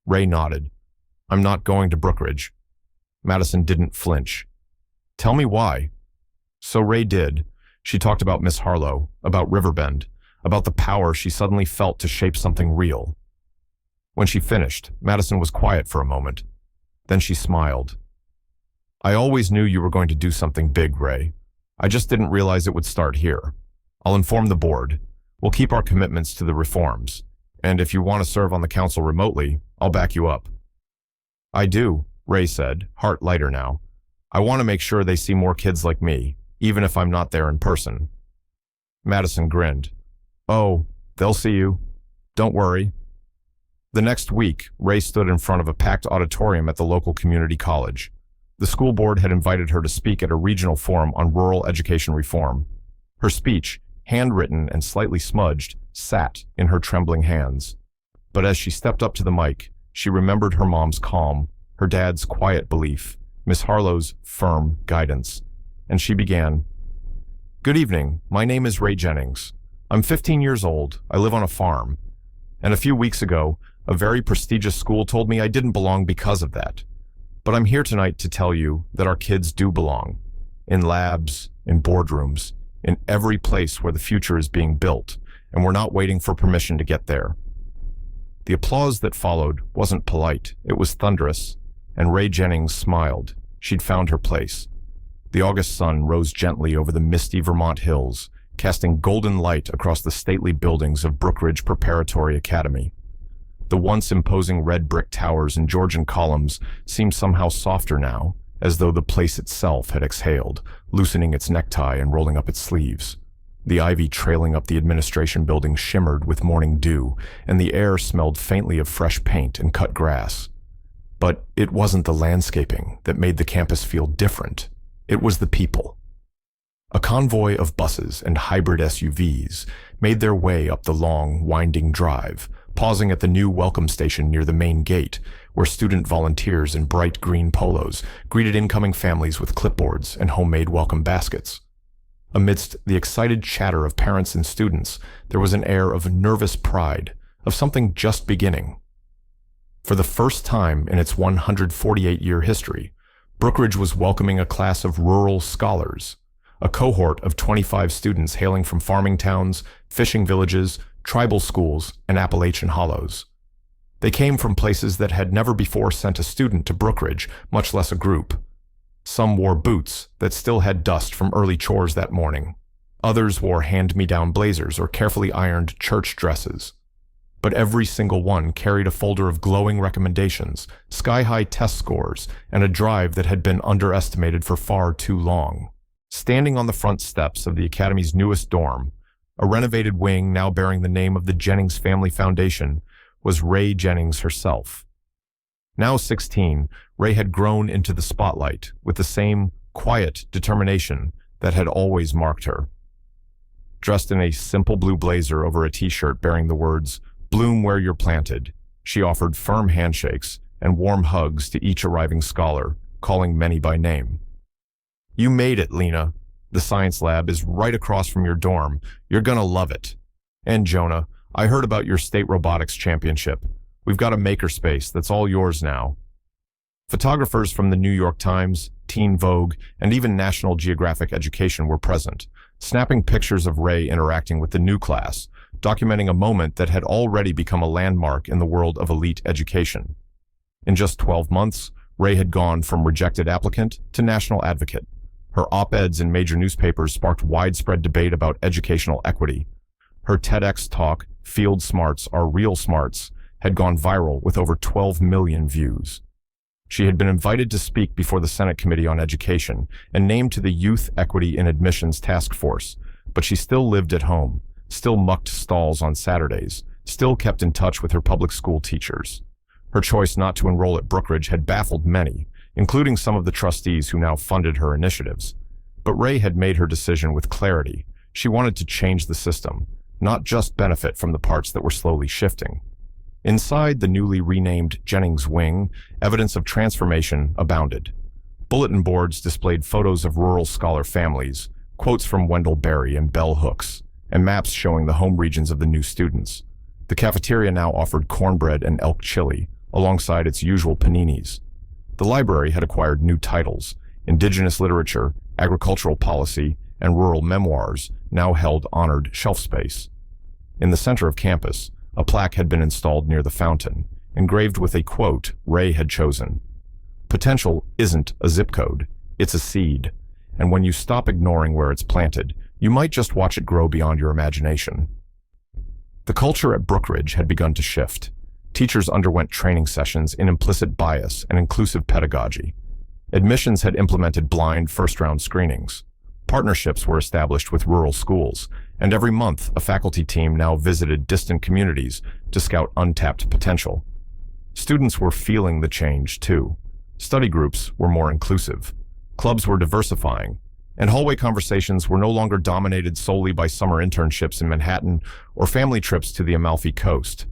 [SPEAKER 1] Ray nodded. "I'm not going to Brookridge." Madison didn't flinch. "Tell me why." So Ray did. She talked about Miss Harlow, about Riverbend, about the power she suddenly felt to shape something real. When she finished, Madison was quiet for a moment. Then she smiled. "I always knew you were going to do something big, Ray. I just didn't realize it would start here. I'll inform the board. We'll keep our commitments to the reforms. And if you want to serve on the council remotely, I'll back you up." "I do," Ray said, heart lighter now. "I want to make sure they see more kids like me, even if I'm not there in person." Madison grinned. "Oh, they'll see you. Don't worry." The next week, Ray stood in front of a packed auditorium at the local community college. The school board had invited her to speak at a regional forum on rural education reform. Her speech, handwritten and slightly smudged, sat in her trembling hands. But as she stepped up to the mic, she remembered her mom's calm, her dad's quiet belief, Miss Harlow's firm guidance. And she began, "Good evening, my name is Ray Jennings. I'm 15 years old, I live on a farm, and a few weeks ago, a very prestigious school told me I didn't belong because of that. But I'm here tonight to tell you that our kids do belong. In labs, in boardrooms, in every place where the future is being built, and we're not waiting for permission to get there. The applause that followed wasn't polite, it was thunderous, and Ray Jennings smiled. She'd found her place. The August sun rose gently over the misty Vermont hills, casting golden light across the stately buildings of Brookridge Preparatory Academy. The once imposing red brick towers and Georgian columns seemed somehow softer now, as though the place itself had exhaled, loosening its necktie and rolling up its sleeves. The ivy trailing up the administration building shimmered with morning dew, and the air smelled faintly of fresh paint and cut grass. But it wasn't the landscaping that made the campus feel different. It was the people. A convoy of buses and hybrid SUVs made their way up the long, winding drive, pausing at the new welcome station near the main gate, where student volunteers in bright green polos greeted incoming families with clipboards and homemade welcome baskets. Amidst the excited chatter of parents and students, there was an air of nervous pride, of something just beginning. For the first time in its 148-year history, Brookridge was welcoming a class of rural scholars, a cohort of 25 students hailing from farming towns, fishing villages, tribal schools, and Appalachian hollows. They came from places that had never before sent a student to Brookridge, much less a group. Some wore boots that still had dust from early chores that morning. Others wore hand-me-down blazers or carefully ironed church dresses. But every single one carried a folder of glowing recommendations, sky-high test scores, and a drive that had been underestimated for far too long. Standing on the front steps of the Academy's newest dorm, a renovated wing now bearing the name of the Jennings Family Foundation, was Ray Jennings herself. Now 16, Ray had grown into the spotlight with the same quiet determination that had always marked her. Dressed in a simple blue blazer over a t-shirt bearing the words, "Bloom where you're planted," she offered firm handshakes and warm hugs to each arriving scholar, calling many by name. "You made it, Lena. The science lab is right across from your dorm. You're gonna love it. And Jonah, I heard about your state robotics championship. We've got a makerspace that's all yours now." Photographers from the New York Times, Teen Vogue, and even National Geographic Education were present, snapping pictures of Ray interacting with the new class, documenting a moment that had already become a landmark in the world of elite education. In just 12 months, Ray had gone from rejected applicant to national advocate. Her op-eds in major newspapers sparked widespread debate about educational equity. Her TEDx talk, "Field Smarts Are Real Smarts," had gone viral with over 12 million views. She had been invited to speak before the Senate Committee on Education and named to the Youth Equity in Admissions Task Force, but she still lived at home, still mucked stalls on Saturdays, still kept in touch with her public school teachers. Her choice not to enroll at Brookridge had baffled many, including some of the trustees who now funded her initiatives. But Ray had made her decision with clarity. She wanted to change the system, not just benefit from the parts that were slowly shifting. Inside the newly renamed Jennings Wing, evidence of transformation abounded. Bulletin boards displayed photos of rural scholar families, quotes from Wendell Berry and Bell Hooks, and maps showing the home regions of the new students. The cafeteria now offered cornbread and elk chili, alongside its usual paninis. The library had acquired new titles. Indigenous literature, agricultural policy, and rural memoirs now held honored shelf space. In the center of campus, a plaque had been installed near the fountain, engraved with a quote Ray had chosen. "Potential isn't a zip code, it's a seed, and when you stop ignoring where it's planted, you might just watch it grow beyond your imagination." The culture at Brookridge had begun to shift. Teachers underwent training sessions in implicit bias and inclusive pedagogy. Admissions had implemented blind first-round screenings. Partnerships were established with rural schools, and every month a faculty team now visited distant communities to scout untapped potential. Students were feeling the change, too. Study groups were more inclusive. Clubs were diversifying, and hallway conversations were no longer dominated solely by summer internships in Manhattan or family trips to the Amalfi Coast.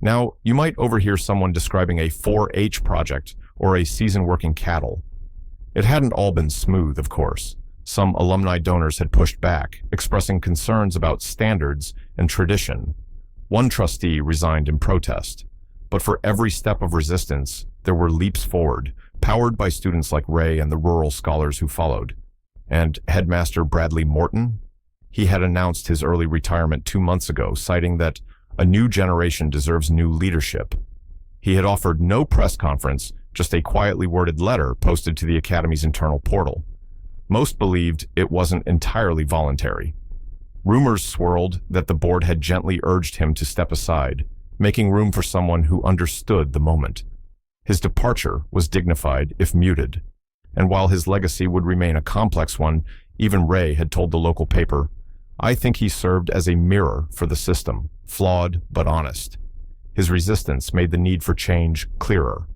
[SPEAKER 1] Now, you might overhear someone describing a 4-H project or a season working cattle. It hadn't all been smooth, of course. Some alumni donors had pushed back, expressing concerns about standards and tradition. One trustee resigned in protest. But for every step of resistance, there were leaps forward, powered by students like Ray and the rural scholars who followed. And Headmaster Bradley Morton? He had announced his early retirement 2 months ago, citing that a new generation deserves new leadership. He had offered no press conference, just a quietly worded letter posted to the Academy's internal portal. Most believed it wasn't entirely voluntary. Rumors swirled that the board had gently urged him to step aside, making room for someone who understood the moment. His departure was dignified, if muted. And while his legacy would remain a complex one, even Ray had told the local paper, "I think he served as a mirror for the system, flawed but honest." His resistance made the need for change clearer.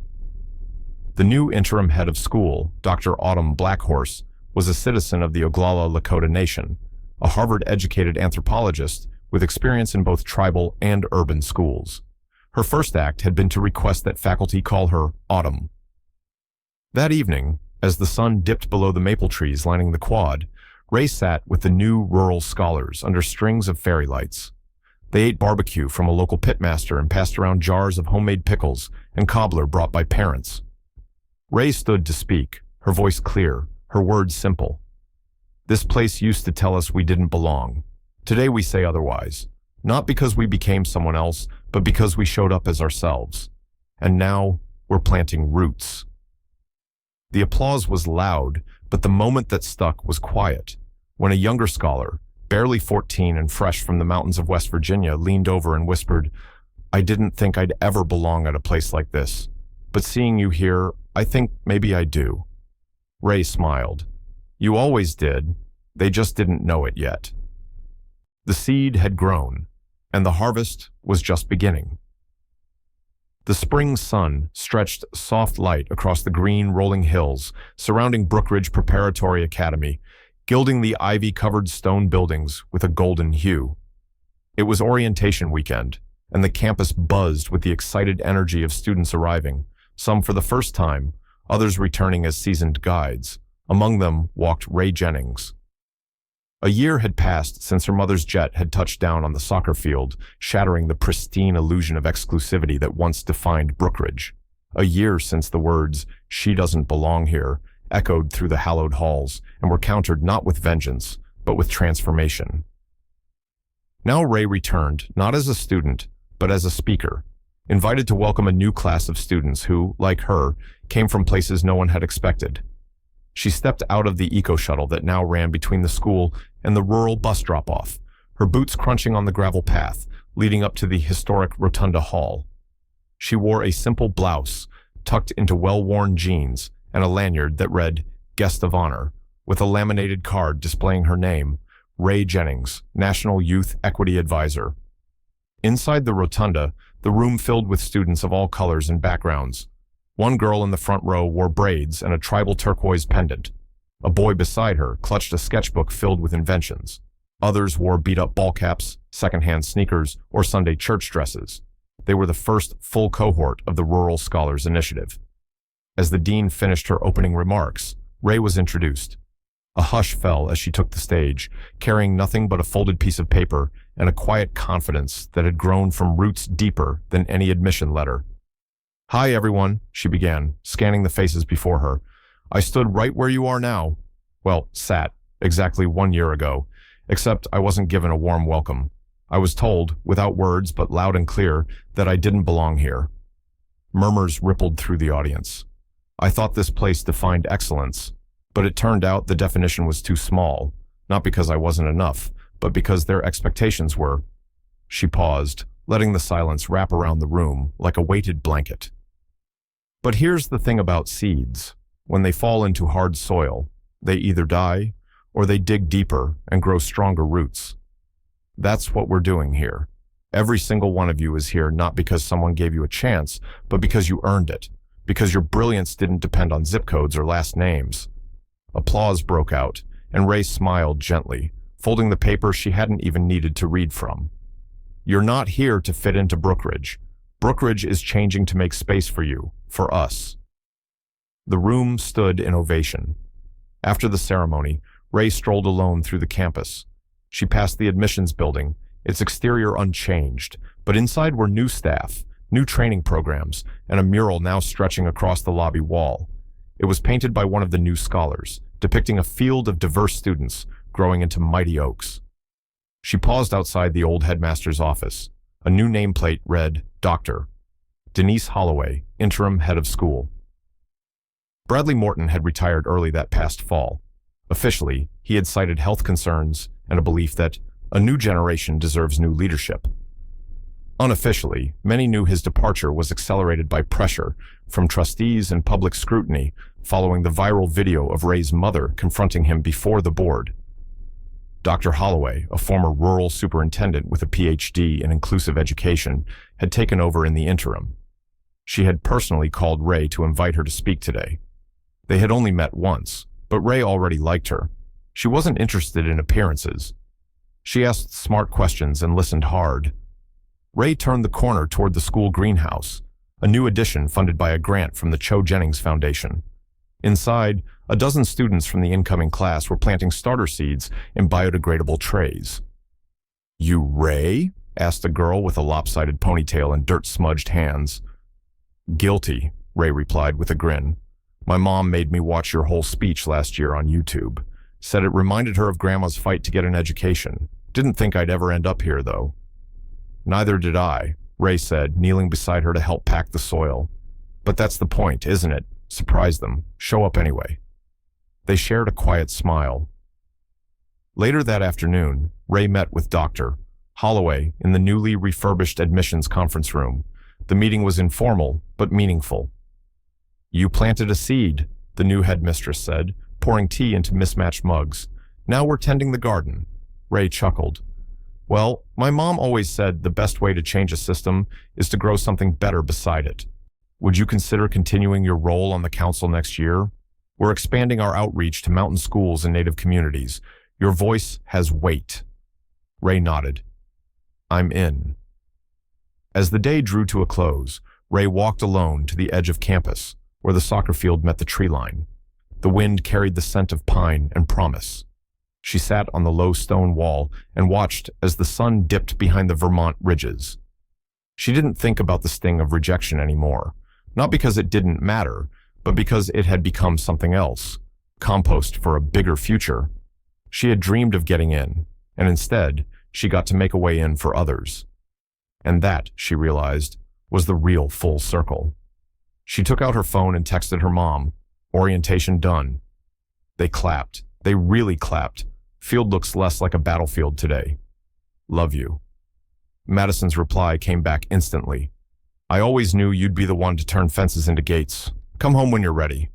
[SPEAKER 1] The new interim head of school, Dr. Autumn Blackhorse, was a citizen of the Oglala Lakota Nation, a Harvard-educated anthropologist with experience in both tribal and urban schools. Her first act had been to request that faculty call her Autumn. That evening, as the sun dipped below the maple trees lining the quad, Ray sat with the new rural scholars under strings of fairy lights. They ate barbecue from a local pitmaster and passed around jars of homemade pickles and cobbler brought by parents. Ray stood to speak, her voice clear, her words simple. "This place used to tell us we didn't belong. Today we say otherwise, not because we became someone else, but because we showed up as ourselves. And now we're planting roots." The applause was loud, but the moment that stuck was quiet, when a younger scholar, barely 14 and fresh from the mountains of West Virginia, leaned over and whispered, "I didn't think I'd ever belong at a place like this, but seeing you here, I think maybe I do." Ray smiled. "You always did. They just didn't know it yet." The seed had grown, and the harvest was just beginning. The spring sun stretched soft light across the green, rolling hills surrounding Brookridge Preparatory Academy, gilding the ivy-covered stone buildings with a golden hue. It was orientation weekend, and the campus buzzed with the excited energy of students arriving, some for the first time, others returning as seasoned guides. Among them walked Ray Jennings. A year had passed since her mother's jet had touched down on the soccer field, shattering the pristine illusion of exclusivity that once defined Brookridge. A year since the words, "She doesn't belong here," echoed through the hallowed halls and were countered not with vengeance, but with transformation. Now Ray returned, not as a student, but as a speaker, invited to welcome a new class of students who, like her, came from places no one had expected. She stepped out of the eco-shuttle that now ran between the school and the rural bus drop-off, her boots crunching on the gravel path leading up to the historic Rotunda Hall. She wore a simple blouse tucked into well-worn jeans and a lanyard that read, "Guest of Honor," with a laminated card displaying her name, Ray Jennings, National Youth Equity Advisor. Inside the rotunda, the room filled with students of all colors and backgrounds. One girl in the front row wore braids and a tribal turquoise pendant. A boy beside her clutched a sketchbook filled with inventions. Others wore beat-up ball caps, secondhand sneakers, or Sunday church dresses. They were the first full cohort of the Rural Scholars Initiative. As the dean finished her opening remarks, Ray was introduced. A hush fell as she took the stage, carrying nothing but a folded piece of paper and a quiet confidence that had grown from roots deeper than any admission letter. "Hi, everyone," she began, scanning the faces before her. "I stood right where you are now. Well, sat, exactly 1 year ago, except I wasn't given a warm welcome. I was told, without words but loud and clear, that I didn't belong here." Murmurs rippled through the audience. "I thought this place defined excellence, but it turned out the definition was too small, not because I wasn't enough, but because their expectations were." She paused, letting the silence wrap around the room like a weighted blanket. But here's the thing about seeds. When they fall into hard soil, they either die or they dig deeper and grow stronger roots. That's what we're doing here. Every single one of you is here not because someone gave you a chance, but because you earned it, because your brilliance didn't depend on zip codes or last names. Applause broke out, and Ray smiled gently, folding the paper she hadn't even needed to read from. "You're not here to fit into Brookridge. Brookridge is changing to make space for you, for us." The room stood in ovation. After the ceremony, Ray strolled alone through the campus. She passed the admissions building, its exterior unchanged, but inside were new staff, new training programs, and a mural now stretching across the lobby wall. It was painted by one of the new scholars, depicting a field of diverse students growing into mighty oaks. She paused outside the old headmaster's office. A new nameplate read, Dr. Denise Holloway, interim head of school. Bradley Morton had retired early that past fall. Officially, he had cited health concerns and a belief that a new generation deserves new leadership. Unofficially, many knew his departure was accelerated by pressure from trustees and public scrutiny following the viral video of Ray's mother confronting him before the board. Dr. Holloway, a former rural superintendent with a PhD in inclusive education, had taken over in the interim. She had personally called Ray to invite her to speak today. They had only met once, but Ray already liked her. She wasn't interested in appearances. She asked smart questions and listened hard. Ray turned the corner toward the school greenhouse, a new addition funded by a grant from the Cho Jennings Foundation. Inside, a dozen students from the incoming class were planting starter seeds in biodegradable trays. "You Ray?" asked a girl with a lopsided ponytail and dirt-smudged hands. "Guilty," Ray replied with a grin. "My mom made me watch your whole speech last year on YouTube. Said it reminded her of Grandma's fight to get an education. Didn't think I'd ever end up here, though." "Neither did I," Ray said, kneeling beside her to help pack the soil. "But that's the point, isn't it? Surprise them. Show up anyway." They shared a quiet smile. Later that afternoon, Ray met with Dr. Holloway in the newly refurbished admissions conference room. The meeting was informal, but meaningful. "You planted a seed," the new headmistress said, pouring tea into mismatched mugs. "Now we're tending the garden." Ray chuckled. "Well, my mom always said the best way to change a system is to grow something better beside it. Would you consider continuing your role on the council next year? We're expanding our outreach to mountain schools and Native communities. Your voice has weight." Ray nodded. "I'm in." As the day drew to a close, Ray walked alone to the edge of campus, where the soccer field met the tree line. The wind carried the scent of pine and promise. She sat on the low stone wall and watched as the sun dipped behind the Vermont ridges. She didn't think about the sting of rejection anymore, not because it didn't matter, but because it had become something else, compost for a bigger future. She had dreamed of getting in, and instead, she got to make a way in for others. And that, she realized, was the real full circle. She took out her phone and texted her mom, "Orientation done." They clapped. They really clapped. "Field looks less like a battlefield today. Love you." Madison's reply came back instantly. "I always knew you'd be the one to turn fences into gates. Come home when you're ready."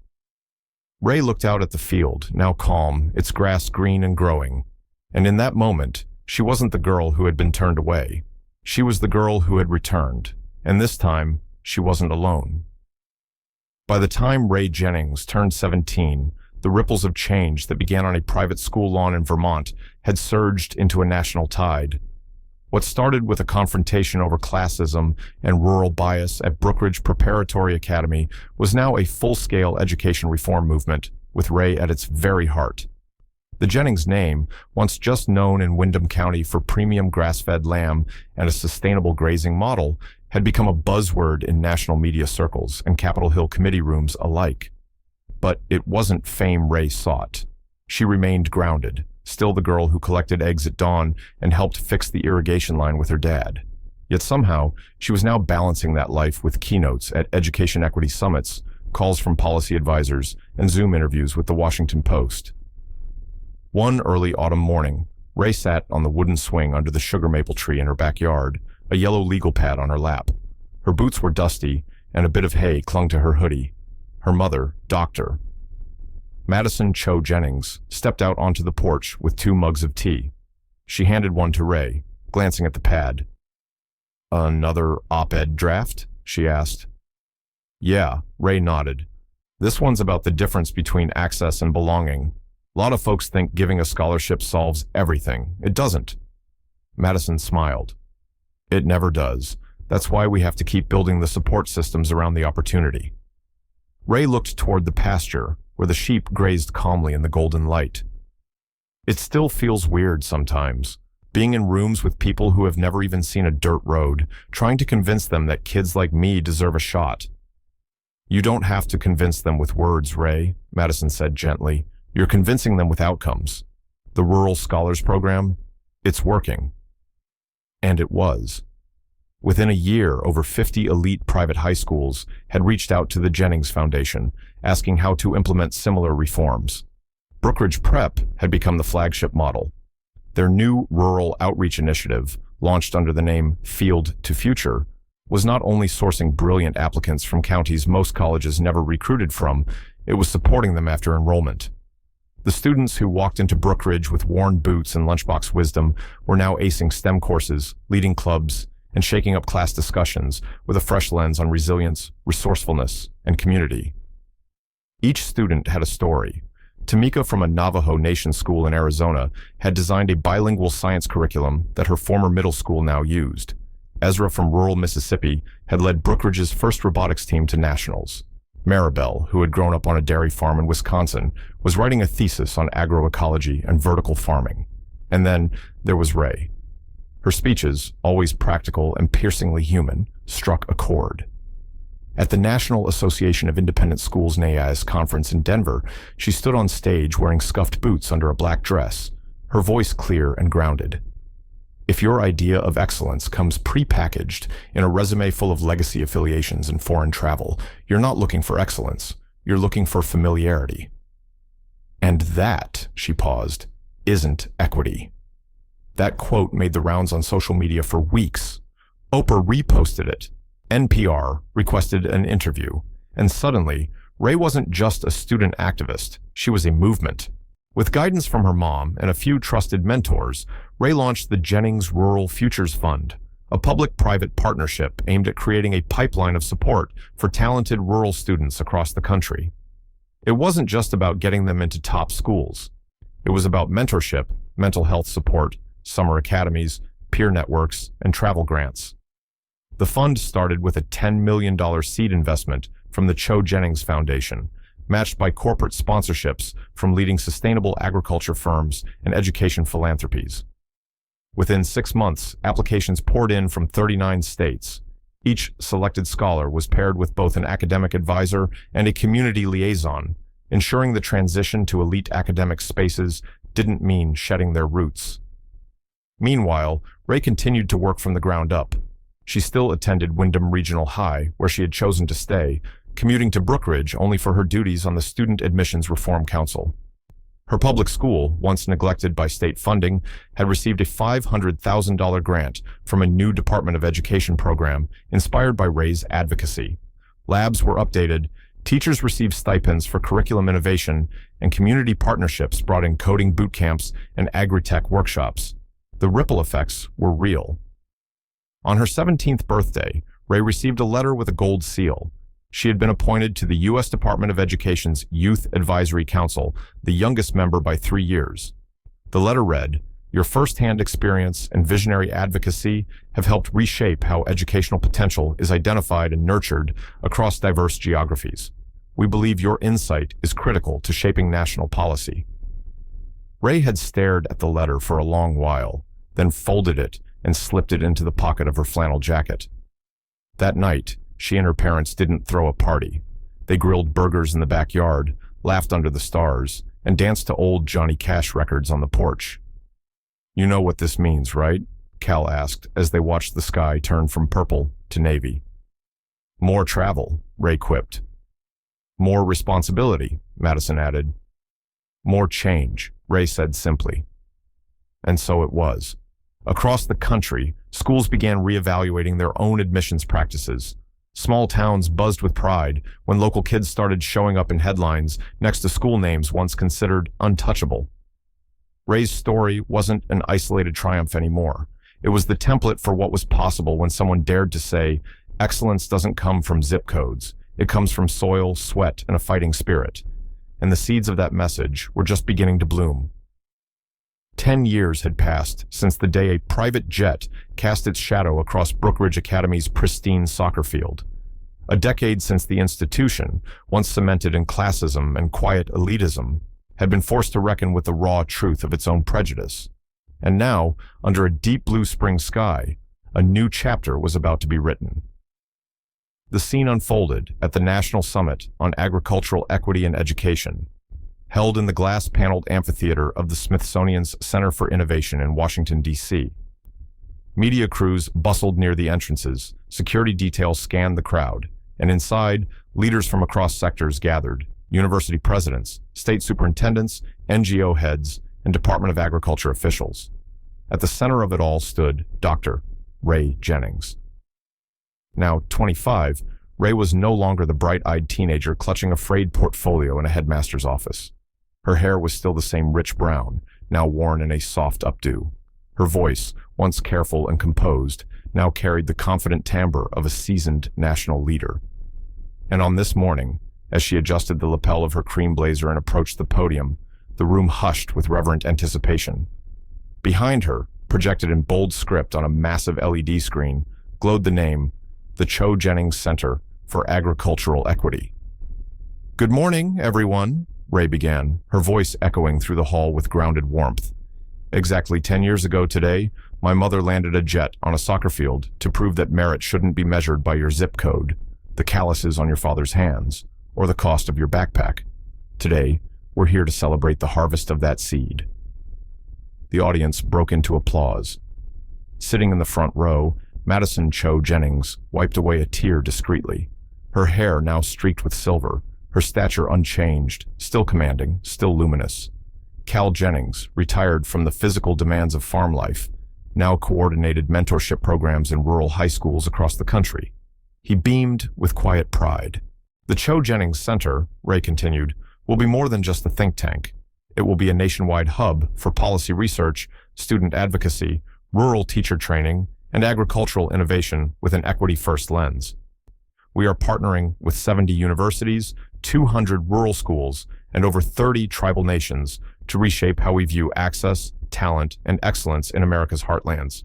[SPEAKER 1] Ray looked out at the field, now calm, its grass green and growing. And in that moment, she wasn't the girl who had been turned away. She was the girl who had returned. And this time, she wasn't alone. By the time Ray Jennings turned 17, the ripples of change that began on a private school lawn in Vermont had surged into a national tide. What started with a confrontation over classism and rural bias at Brookridge Preparatory Academy was now a full-scale education reform movement, with Ray at its very heart. The Jennings name, once just known in Windham County for premium grass-fed lamb and a sustainable grazing model, had become a buzzword in national media circles and Capitol Hill committee rooms alike. But it wasn't fame Ray sought. She remained grounded, still the girl who collected eggs at dawn and helped fix the irrigation line with her dad. Yet somehow, she was now balancing that life with keynotes at education equity summits, calls from policy advisors, and Zoom interviews with the Washington Post. One early autumn morning, Ray sat on the wooden swing under the sugar maple tree in her backyard, a yellow legal pad on her lap. Her boots were dusty, and a bit of hay clung to her hoodie. Her mother, Dr. Madison Cho Jennings, stepped out onto the porch with 2 mugs of tea. She handed one to Ray, glancing at the pad. "Another op-ed draft?" she asked. "Yeah," Ray nodded. "This one's about the difference between access and belonging. A lot of folks think giving a scholarship solves everything. It doesn't." Madison smiled. "It never does. That's why we have to keep building the support systems around the opportunity." Ray looked toward the pasture, where the sheep grazed calmly in the golden light. It still feels weird sometimes, being in rooms with people who have never even seen a dirt road, trying to convince them that kids like me deserve a shot. You don't have to convince them with words, Ray, Madison said gently. You're convincing them with outcomes. The Rural Scholars Program, it's working. And it was. Within a year, over 50 elite private high schools had reached out to the Jennings Foundation, asking how to implement similar reforms. Brookridge Prep had become the flagship model. Their new rural outreach initiative, launched under the name Field to Future, was not only sourcing brilliant applicants from counties most colleges never recruited from, it was supporting them after enrollment. The students who walked into Brookridge with worn boots and lunchbox wisdom were now acing STEM courses, leading clubs, and shaking up class discussions with a fresh lens on resilience, resourcefulness, and community. Each student had a story. Tamika from a Navajo Nation school in Arizona had designed a bilingual science curriculum that her former middle school now used. Ezra from rural Mississippi had led Brookridge's first robotics team to nationals. Maribel, who had grown up on a dairy farm in Wisconsin, was writing a thesis on agroecology and vertical farming. And then there was Ray. Her speeches, always practical and piercingly human, struck a chord. At the National Association of Independent Schools NAIAS conference in Denver, she stood on stage wearing scuffed boots under a black dress, her voice clear and grounded. If your idea of excellence comes pre-packaged in a resume full of legacy affiliations and foreign travel, you're not looking for excellence, you're looking for familiarity. And that, she paused, isn't equity. That quote made the rounds on social media for weeks. Oprah reposted it. NPR requested an interview. And suddenly, Ray wasn't just a student activist, she was a movement. With guidance from her mom and a few trusted mentors, Ray launched the Jennings Rural Futures Fund, a public-private partnership aimed at creating a pipeline of support for talented rural students across the country. It wasn't just about getting them into top schools. It was about mentorship, mental health support, summer academies, peer networks, and travel grants. The fund started with a $10 million seed investment from the Cho Jennings Foundation, matched by corporate sponsorships from leading sustainable agriculture firms and education philanthropies. Within 6 months, applications poured in from 39 states. Each selected scholar was paired with both an academic advisor and a community liaison, ensuring the transition to elite academic spaces didn't mean shedding their roots. Meanwhile, Ray continued to work from the ground up. She still attended Windham Regional High, where she had chosen to stay, commuting to Brookridge only for her duties on the Student Admissions Reform Council. Her public school, once neglected by state funding, had received a $500,000 grant from a new Department of Education program inspired by Ray's advocacy. Labs were updated, teachers received stipends for curriculum innovation, and community partnerships brought in coding boot camps and agri-tech workshops. The ripple effects were real. On her 17th birthday, Ray received a letter with a gold seal. She had been appointed to the U.S. Department of Education's Youth Advisory Council, the youngest member by 3 years. The letter read, "Your first-hand experience and visionary advocacy have helped reshape how educational potential is identified and nurtured across diverse geographies. We believe your insight is critical to shaping national policy." Ray had stared at the letter for a long while, then folded it and slipped it into the pocket of her flannel jacket. That night, she and her parents didn't throw a party. They grilled burgers in the backyard, laughed under the stars, and danced to old Johnny Cash records on the porch. "You know what this means, right?" Cal asked as they watched the sky turn from purple to navy. "More travel," Ray quipped. "More responsibility," Madison added. "More change," Ray said simply. And so it was. Across the country, schools began reevaluating their own admissions practices. Small towns buzzed with pride when local kids started showing up in headlines next to school names once considered untouchable. Ray's story wasn't an isolated triumph anymore. It was the template for what was possible when someone dared to say, excellence doesn't come from zip codes. It comes from soil, sweat, and a fighting spirit. And the seeds of that message were just beginning to bloom. 10 years had passed since the day a private jet cast its shadow across Brookridge Academy's pristine soccer field. A decade since the institution, once cemented in classism and quiet elitism, had been forced to reckon with the raw truth of its own prejudice. And now, under a deep blue spring sky, a new chapter was about to be written. The scene unfolded at the National Summit on Agricultural Equity and Education, held in the glass-paneled amphitheater of the Smithsonian's Center for Innovation in Washington, D.C. Media crews bustled near the entrances, security details scanned the crowd, and inside, leaders from across sectors gathered, university presidents, state superintendents, NGO heads, and Department of Agriculture officials. At the center of it all stood Dr. Ray Jennings. Now 25, Ray was no longer the bright-eyed teenager clutching a frayed portfolio in a headmaster's office. Her hair was still the same rich brown, now worn in a soft updo. Her voice, once careful and composed, now carried the confident timbre of a seasoned national leader. And on this morning, as she adjusted the lapel of her cream blazer and approached the podium, the room hushed with reverent anticipation. Behind her, projected in bold script on a massive LED screen, glowed the name, the Cho Jennings Center for Agricultural Equity. "Good morning, everyone," Ray began, her voice echoing through the hall with grounded warmth. "Exactly 10 years ago today, my mother landed a jet on a soccer field to prove that merit shouldn't be measured by your zip code, the calluses on your father's hands, or the cost of your backpack. Today, we're here to celebrate the harvest of that seed." The audience broke into applause. Sitting in the front row, Madison Cho Jennings wiped away a tear discreetly, her hair now streaked with silver, her stature unchanged, still commanding, still luminous. Cal Jennings, retired from the physical demands of farm life, now coordinated mentorship programs in rural high schools across the country. He beamed with quiet pride. "The Cho Jennings Center," Ray continued, "will be more than just a think tank. It will be a nationwide hub for policy research, student advocacy, rural teacher training, and agricultural innovation with an equity-first lens. We are partnering with 70 universities, 200 rural schools, and over 30 tribal nations to reshape how we view access, talent, and excellence in America's heartlands."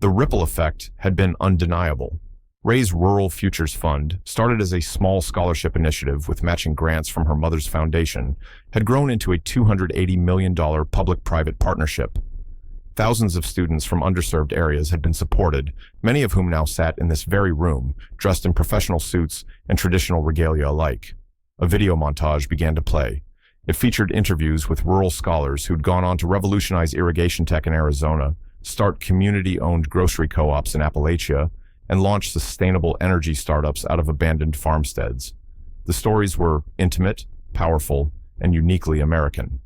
[SPEAKER 1] The ripple effect had been undeniable. Ray's Rural Futures Fund, started as a small scholarship initiative with matching grants from her mother's foundation, had grown into a $280 million public-private partnership. Thousands of students from underserved areas had been supported, many of whom now sat in this very room, dressed in professional suits and traditional regalia alike. A video montage began to play. It featured interviews with rural scholars who'd gone on to revolutionize irrigation tech in Arizona, start community-owned grocery co-ops in Appalachia, and launch sustainable energy startups out of abandoned farmsteads. The stories were intimate, powerful, and uniquely American.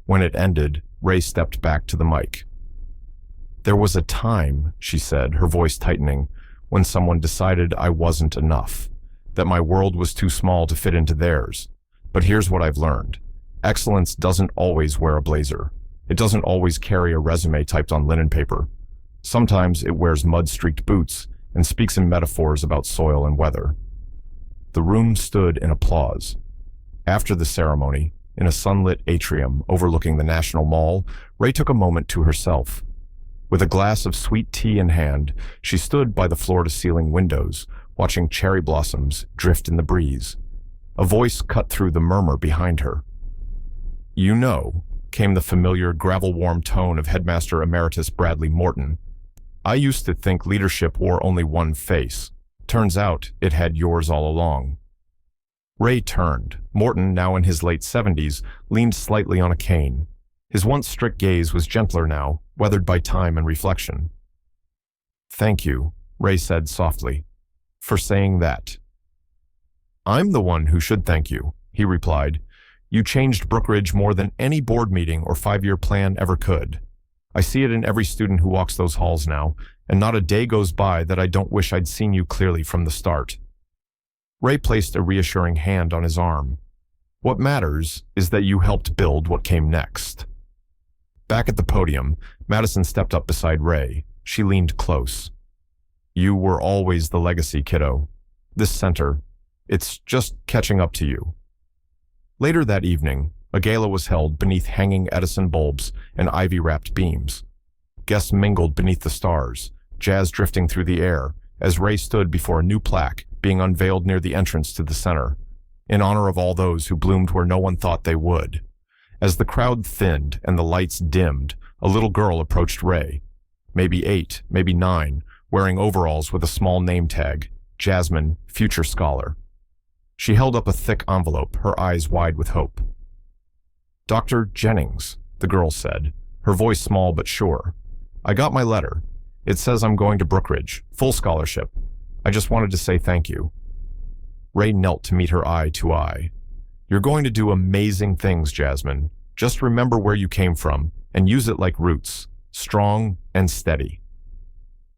[SPEAKER 1] When it ended, Ray stepped back to the mic. "There was a time," she said, her voice tightening, "when someone decided I wasn't enough, that my world was too small to fit into theirs. But here's what I've learned. Excellence doesn't always wear a blazer. It doesn't always carry a resume typed on linen paper. Sometimes it wears mud-streaked boots and speaks in metaphors about soil and weather." The room stood in applause. After the ceremony, in a sunlit atrium overlooking the National Mall, Ray took a moment to herself. With a glass of sweet tea in hand, she stood by the floor-to-ceiling windows, watching cherry blossoms drift in the breeze. A voice cut through the murmur behind her. "You know," came the familiar gravel-warm tone of Headmaster Emeritus Bradley Morton, "I used to think leadership wore only one face. Turns out it had yours all along." Ray turned. Morton, now in his late 70s, leaned slightly on a cane. His once strict gaze was gentler now, weathered by time and reflection. "Thank you," Ray said softly, "for saying that." "I'm the one who should thank you," he replied. "You changed Brookridge more than any board meeting or 5-year plan ever could. I see it in every student who walks those halls now, and not a day goes by that I don't wish I'd seen you clearly from the start." Ray placed a reassuring hand on his arm. "What matters is that you helped build what came next." Back at the podium, Madison stepped up beside Ray. She leaned close. "You were always the legacy, kiddo. This center, it's just catching up to you." Later that evening, a gala was held beneath hanging Edison bulbs and ivy-wrapped beams. Guests mingled beneath the stars, jazz drifting through the air, as Ray stood before a new plaque being unveiled near the entrance to the center. in honor of all those who bloomed where no one thought they would. As the crowd thinned and the lights dimmed, a little girl approached Ray. Maybe 8, maybe 9, wearing overalls with a small name tag, Jasmine, future scholar. She held up a thick envelope, her eyes wide with hope. "Dr. Jennings," the girl said, her voice small but sure. "I got my letter. It says I'm going to Brookridge, full scholarship. I just wanted to say thank you." Ray knelt to meet her eye to eye. "You're going to do amazing things, Jasmine. Just remember where you came from and use it like roots, strong and steady."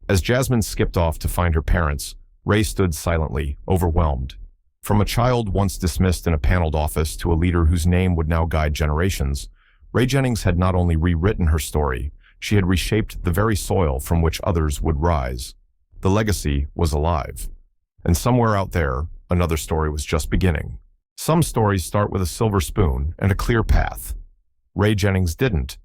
[SPEAKER 1] As Jasmine skipped off to find her parents, Ray stood silently, overwhelmed. From a child once dismissed in a paneled office to a leader whose name would now guide generations, Ray Jennings had not only rewritten her story, she had reshaped the very soil from which others would rise. The legacy was alive. And somewhere out there, another story was just beginning. Some stories start with a silver spoon and a clear path. Ray Jennings didn't.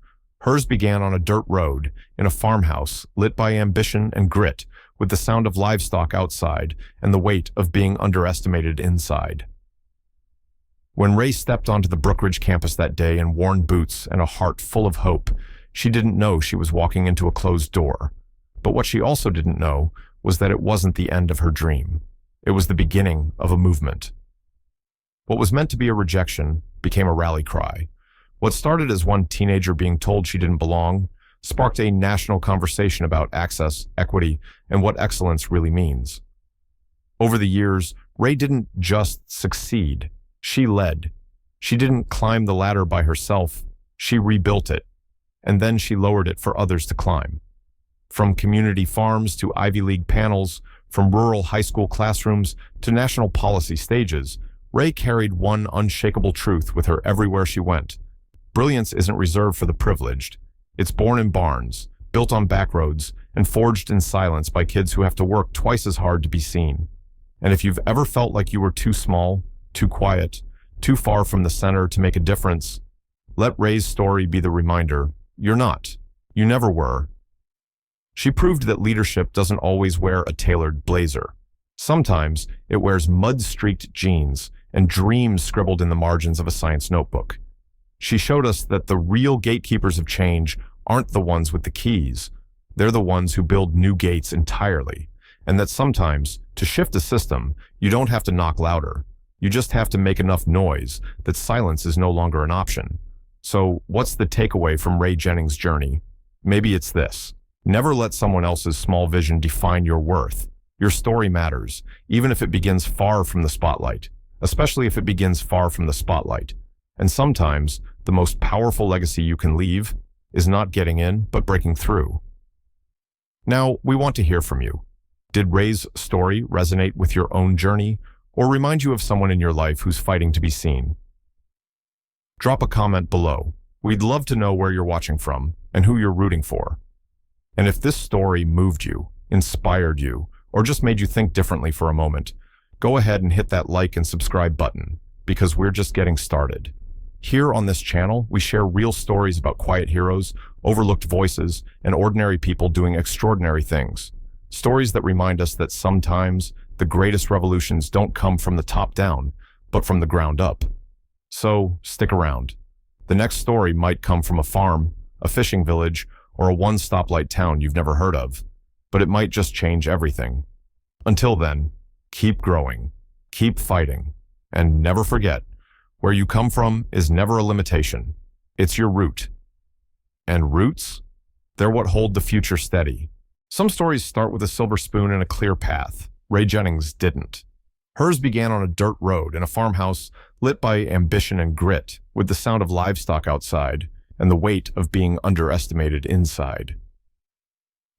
[SPEAKER 1] Hers began on a dirt road, in a farmhouse, lit by ambition and grit, with the sound of livestock outside and the weight of being underestimated inside. When Ray stepped onto the Brookridge campus that day in worn boots and a heart full of hope, she didn't know she was walking into a closed door. But what she also didn't know was that it wasn't the end of her dream. It was the beginning of a movement. What was meant to be a rejection became a rally cry. What started as one teenager being told she didn't belong sparked a national conversation about access, equity, and what excellence really means. Over the years, Ray didn't just succeed. She led. She didn't climb the ladder by herself. She rebuilt it. And then she lowered it for others to climb. From community farms to Ivy League panels, from rural high school classrooms to national policy stages, Ray carried one unshakable truth with her everywhere she went. Brilliance isn't reserved for the privileged. It's born in barns, built on back roads, and forged in silence by kids who have to work twice as hard to be seen. And if you've ever felt like you were too small, too quiet, too far from the center to make a difference, let Ray's story be the reminder, you're not. You never were. She proved that leadership doesn't always wear a tailored blazer. Sometimes it wears mud-streaked jeans and dreams scribbled in the margins of a science notebook. She showed us that the real gatekeepers of change aren't the ones with the keys. They're the ones who build new gates entirely. And that sometimes, to shift a system, you don't have to knock louder. You just have to make enough noise that silence is no longer an option. So, what's the takeaway from Ray Jennings' journey? Maybe it's this. Never let someone else's small vision define your worth. Your story matters, even if it begins far from the spotlight, especially if it begins far from the spotlight. And sometimes, the most powerful legacy you can leave is not getting in, but breaking through. Now, we want to hear from you. Did Ray's story resonate with your own journey, or remind you of someone in your life who's fighting to be seen? Drop a comment below. We'd love to know where you're watching from and who you're rooting for. And if this story moved you, inspired you, or just made you think differently for a moment, go ahead and hit that like and subscribe button, because we're just getting started. Here on this channel, we share real stories about quiet heroes, overlooked voices, and ordinary people doing extraordinary things. Stories that remind us that sometimes the greatest revolutions don't come from the top down, but from the ground up. So, stick around. The next story might come from a farm, a fishing village, or a one-stoplight town you've never heard of, but it might just change everything. Until then, keep growing, keep fighting, and never forget, where you come from is never a limitation. It's your root. And roots? They're what hold the future steady. Some stories start with a silver spoon and a clear path. Ray Jennings didn't. Hers began on a dirt road in a farmhouse lit by ambition and grit, with the sound of livestock outside and the weight of being underestimated inside.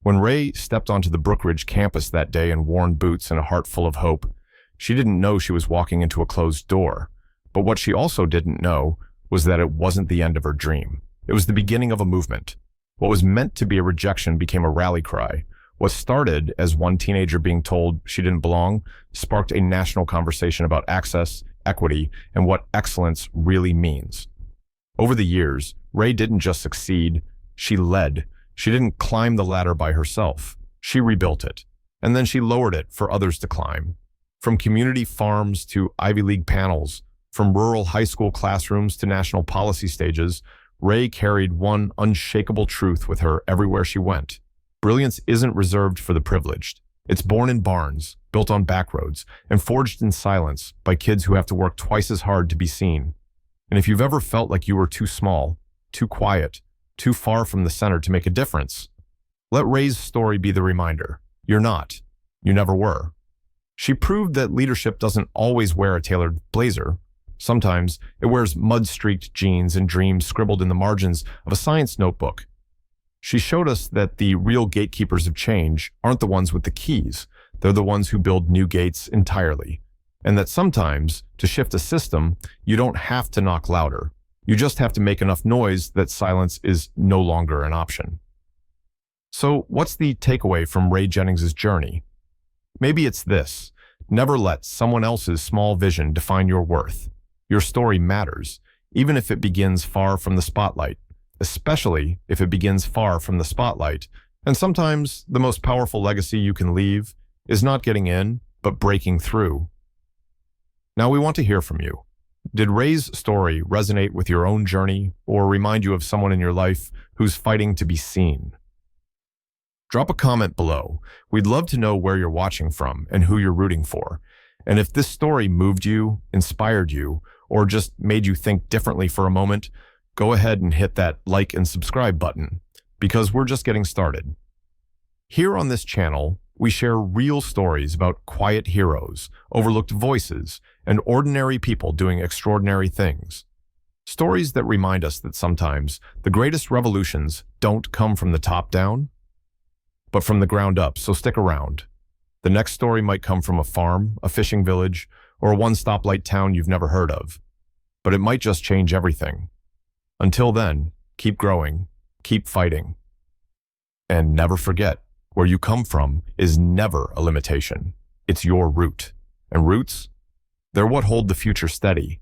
[SPEAKER 1] When Ray stepped onto the Brookridge campus that day in worn boots and a heart full of hope, she didn't know she was walking into a closed door. But what she also didn't know was that it wasn't the end of her dream. It was the beginning of a movement. What was meant to be a rejection became a rally cry. What started as one teenager being told she didn't belong sparked a national conversation about access, equity, and what excellence really means. Over the years, Ray didn't just succeed, she led. She didn't climb the ladder by herself. She rebuilt it, and then she lowered it for others to climb. From community farms to Ivy League panels, from rural high school classrooms to national policy stages, Ray carried one unshakable truth with her everywhere she went. Brilliance isn't reserved for the privileged. It's born in barns, built on back roads, and forged in silence by kids who have to work twice as hard to be seen. And if you've ever felt like you were too small, too quiet, too far from the center to make a difference, let Ray's story be the reminder. You're not. You never were. She proved that leadership doesn't always wear a tailored blazer. Sometimes it wears mud-streaked jeans and dreams scribbled in the margins of a science notebook. She showed us that the real gatekeepers of change aren't the ones with the keys. They're the ones who build new gates entirely. And that sometimes, to shift a system, you don't have to knock louder. You just have to make enough noise that silence is no longer an option. So what's the takeaway from Ray Jennings' journey? Maybe it's this: never let someone else's small vision define your worth. Your story matters, even if it begins far from the spotlight, especially if it begins far from the spotlight. And sometimes the most powerful legacy you can leave is not getting in, but breaking through. Now we want to hear from you. Did Ray's story resonate with your own journey or remind you of someone in your life who's fighting to be seen? Drop a comment below. We'd love to know where you're watching from and who you're rooting for. And if this story moved you, inspired you, or just made you think differently for a moment, go ahead and hit that like and subscribe button, because we're just getting started. Here on this channel, we share real stories about quiet heroes, overlooked voices, and ordinary people doing extraordinary things. Stories that remind us that sometimes the greatest revolutions don't come from the top down, but from the ground up, so stick around. The next story might come from a farm, a fishing village, or a one-stoplight town you've never heard of. But it might just change everything. Until then, keep growing, keep fighting. And never forget, where you come from is never a limitation. It's your root. And roots, they're what hold the future steady.